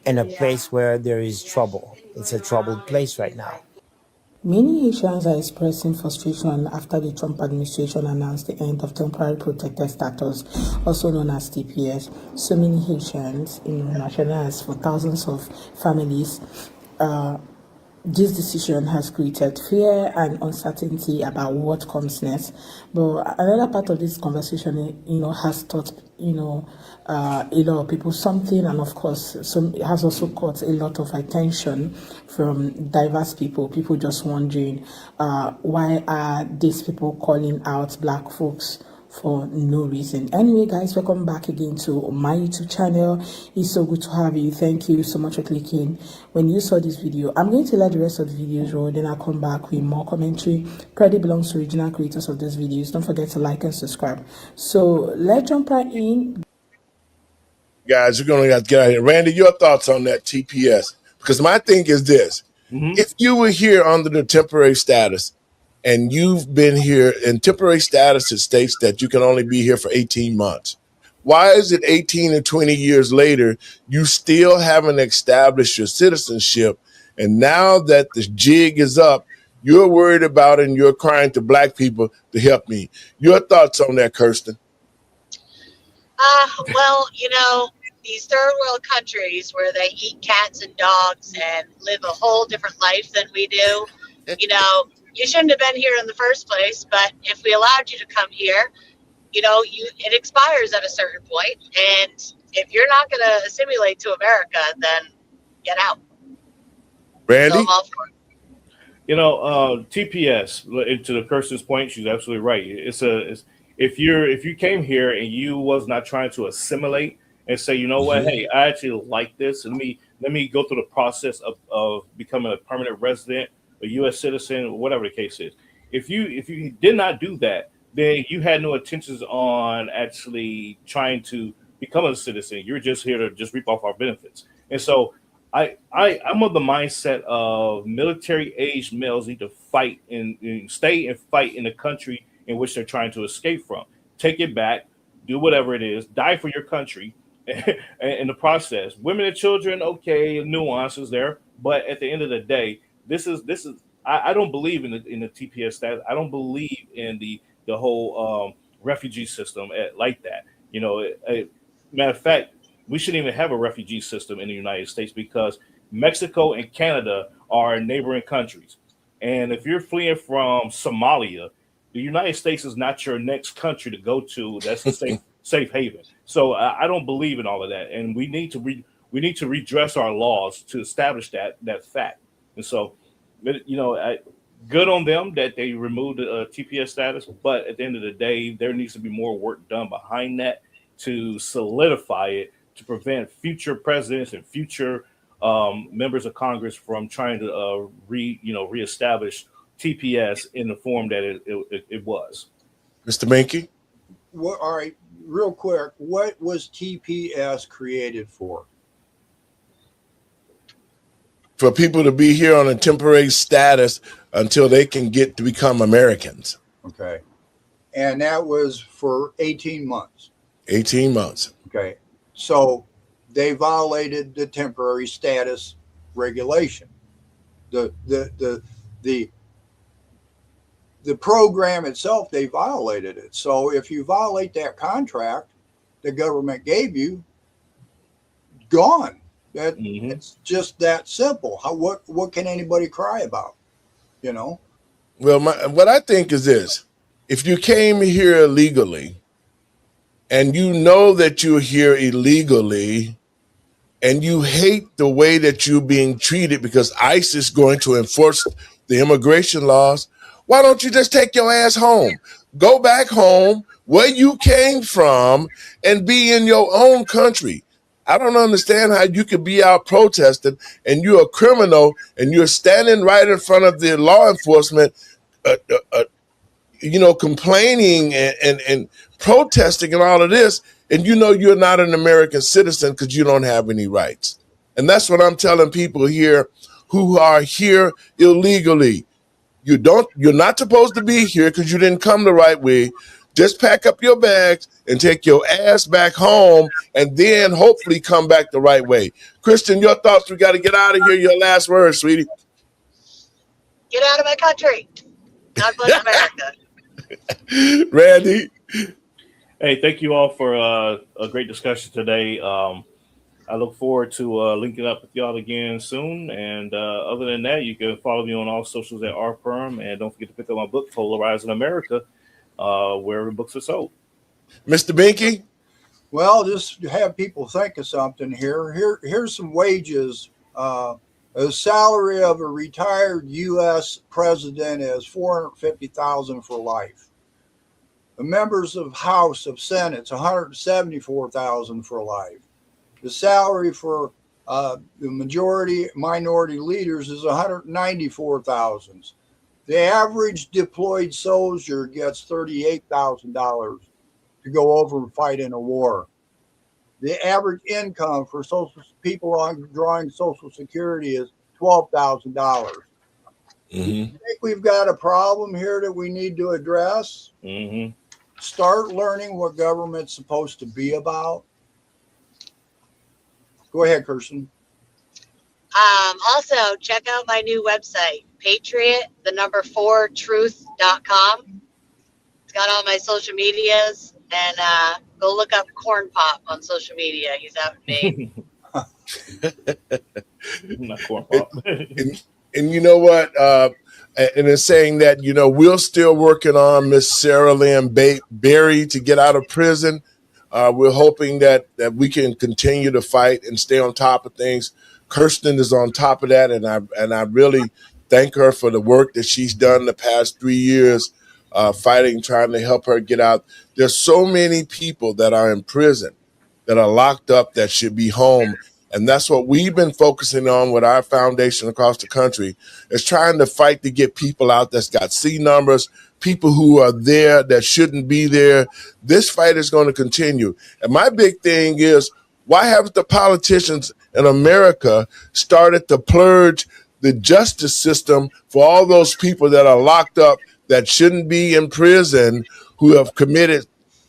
In a place where there is trouble. It's a troubled place right now. Many Haitians are expressing frustration after the Trump administration announced the end of temporary protected status, also known as TPS. So many Haitians, nationals, for thousands of families, this decision has created fear and uncertainty about what comes next. But another part of this conversation, has taught, a lot of people something, and of course, it has also caught a lot of attention from diverse people just wondering, why are these people calling out black folks for no reason? Anyway, guys, welcome back again to my YouTube channel. It's so good to have you. Thank you so much for clicking when you saw this video. I'm going to let the rest of the videos roll, then I'll come back with more commentary. Credit belongs to original creators of these videos. Don't forget to like and subscribe. So let's jump right in. Guys, you're going to have to get out of here. Randy, your thoughts on that TPS? Because my thing is this. If you were here under the temporary status, and you've been here in temporary status, it states that you can only be here for 18 months. Why is it 18 or 20 years later, you still haven't established your citizenship? And now that the jig is up, you're worried about it and you're crying to black people to help me. Your thoughts on that, Kirsten? Well, these third world countries where they eat cats and dogs and live a whole different life than we do, you shouldn't have been here in the first place, but if we allowed you to come here, it expires at a certain point, and if you're not going to assimilate to America, then get out. Randy? So I'm all for it. TPS, to the Kirsten's point, she's absolutely right. If you came here and you was not trying to assimilate and say, you know what, hey, I actually like this, and let me go through the process of becoming a permanent resident, a U.S. citizen, whatever the case is. If you did not do that, then you had no intentions on actually trying to become a citizen. You're just here to just reap off our benefits. And so I'm of the mindset of military-aged males need to fight and stay and fight in the country in which they're trying to escape from. Take it back, do whatever it is, die for your country in the process. Women and children, okay, nuances there, but at the end of the day, This is. I don't believe in the TPS status. I don't believe in the whole refugee system like that. Matter of fact, we shouldn't even have a refugee system in the United States because Mexico and Canada are neighboring countries. And if you're fleeing from Somalia, the United States is not your next country to go to. That's a safe haven. So I don't believe in all of that. And we need to redress our laws to establish that fact. And so, good on them that they removed the TPS status. But at the end of the day, there needs to be more work done behind that to solidify it, to prevent future presidents and future members of Congress from trying to reestablish TPS in the form that it was. Mr. Minky? All right, real quick, what was TPS created for? For people to be here on a temporary status until they can get to become Americans. Okay. And that was for 18 months. 18 months. Okay. So they violated the temporary status regulation. The program itself, they violated it. So if you violate that contract the government gave you, gone. That it's just that simple. What can anybody cry about? You know? Well, what I think is this: if you came here illegally, and you know that you're here illegally, and you hate the way that you're being treated because ICE is going to enforce the immigration laws, why don't you just take your ass home? Go back home where you came from and be in your own country. I don't understand how you could be out protesting and you're a criminal and you're standing right in front of the law enforcement, complaining and protesting and all of this, and you know you're not an American citizen because you don't have any rights. And that's what I'm telling people here who are here illegally. You're not supposed to be here because you didn't come the right way. Just pack up your bags and take your ass back home and then hopefully come back the right way. Kristen, your thoughts? We got to get out of here. Your last words, sweetie. Get out of my country. God bless America. Randy. Hey, thank you all for a great discussion today. I look forward to linking up with y'all again soon. And other than that, you can follow me on all socials at rperm. And don't forget to pick up my book, Polarizing America, wherever books are sold. Mr. Binky? Well, just to have people think of something here. Here's some wages. A salary of a retired U.S. president is $450,000 for life. The members of House of Senate, it's $174,000 for life. The salary for the minority leaders is $194,000. The average deployed soldier gets $38,000 to go over and fight in a war. The average income for people drawing Social Security is $12,000. I think we've got a problem here that we need to address. Start learning what government's supposed to be about. Go ahead, Kirsten. Also, check out my new website, patriot4truth.com. It's got all my social medias, and go look up Corn Pop on social media. He's out in Maine. Not Corn Pop. and you know what? And in saying that, we're still working on Miss Sarah Lynn Berry to get out of prison. We're hoping that we can continue to fight and stay on top of things. Kirsten is on top of that, and I really thank her for the work that she's done the past 3 years, fighting, trying to help her get out. There's so many people that are in prison, that are locked up, that should be home. And that's what we've been focusing on with our foundation across the country, is trying to fight to get people out that's got C numbers, people who are there that shouldn't be there. This fight is going to continue. And my big thing is, why haven't the politicians in America started to purge the justice system for all those people that are locked up that shouldn't be in prison, who have committed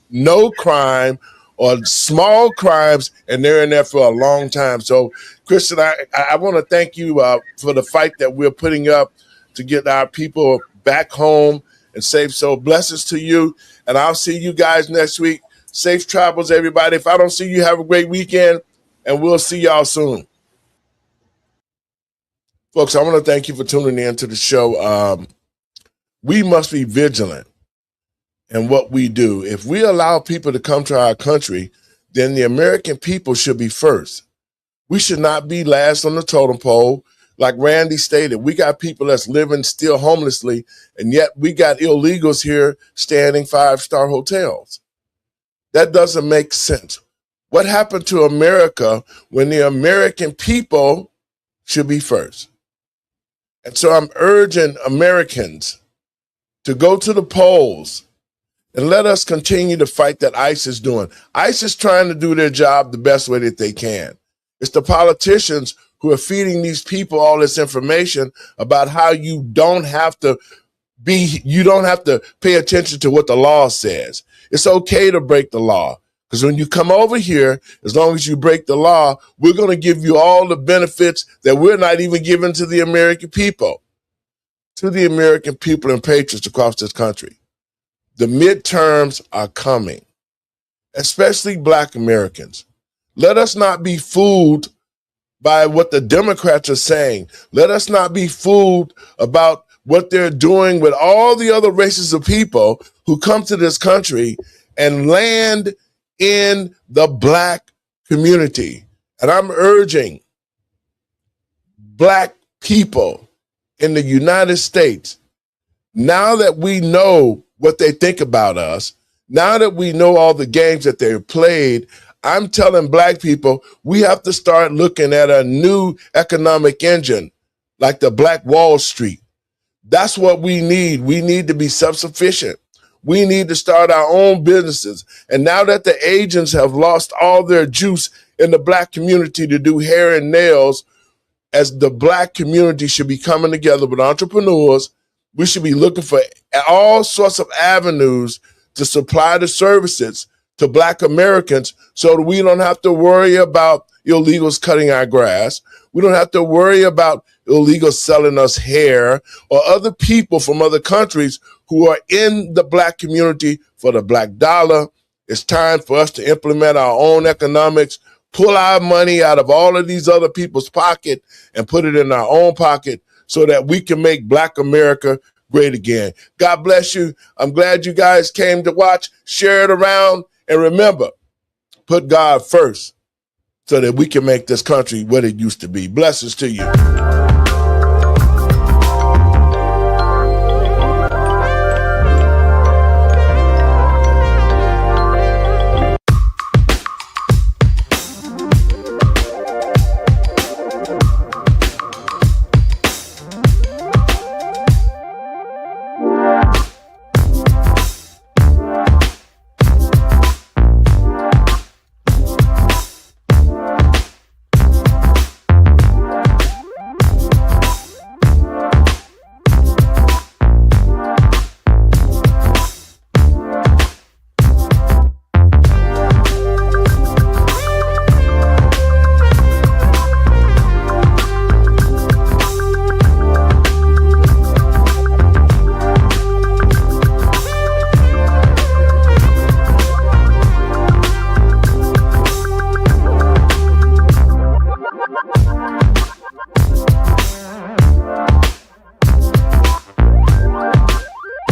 no crime or small crimes, and they're in there for a long time? So, Kristen, I want to thank you for the fight that we're putting up to get our people back home and safe. So blessings to you, and I'll see you guys next week. Safe travels, everybody. If I don't see you, have a great weekend, and we'll see y'all soon. Folks, I want to thank you for tuning in to the show. We must be vigilant in what we do. If we allow people to come to our country, then the American people should be first. We should not be last on the totem pole. Like Randy stated, we got people that's living still homelessly, and yet we got illegals here staying in 5-star hotels. That doesn't make sense. What happened to America when the American people should be first? And so I'm urging Americans to go to the polls and let us continue to fight that ICE is doing. ICE is trying to do their job the best way that they can. It's the politicians who are feeding these people all this information about how you don't have to pay attention to what the law says. It's okay to break the law. Because when you come over here, as long as you break the law, we're going to give you all the benefits that we're not even giving to the American people. To the American people and patriots across this country. The midterms are coming, especially Black Americans. Let us not be fooled by what the Democrats are saying. Let us not be fooled about what they're doing with all the other races of people who come to this country and land in the Black community. And I'm urging Black people in the United States, now that we know what they think about us, now that we know all the games that they've played, I'm telling Black people, we have to start looking at a new economic engine, like the Black Wall Street. That's what we need. We need to be self-sufficient. We need to start our own businesses. And now that the agents have lost all their juice in the Black community to do hair and nails, as the Black community should be coming together with entrepreneurs, we should be looking for all sorts of avenues to supply the services to Black Americans so that we don't have to worry about illegals cutting our grass. We don't have to worry about illegals selling us hair or other people from other countries who are in the Black community for the Black dollar. It's time for us to implement our own economics, pull our money out of all of these other people's pocket and put it in our own pocket so that we can make Black America great again. God bless you. I'm glad you guys came to watch. Share it around. And remember, put God first so that we can make this country what it used to be. Blessings to you.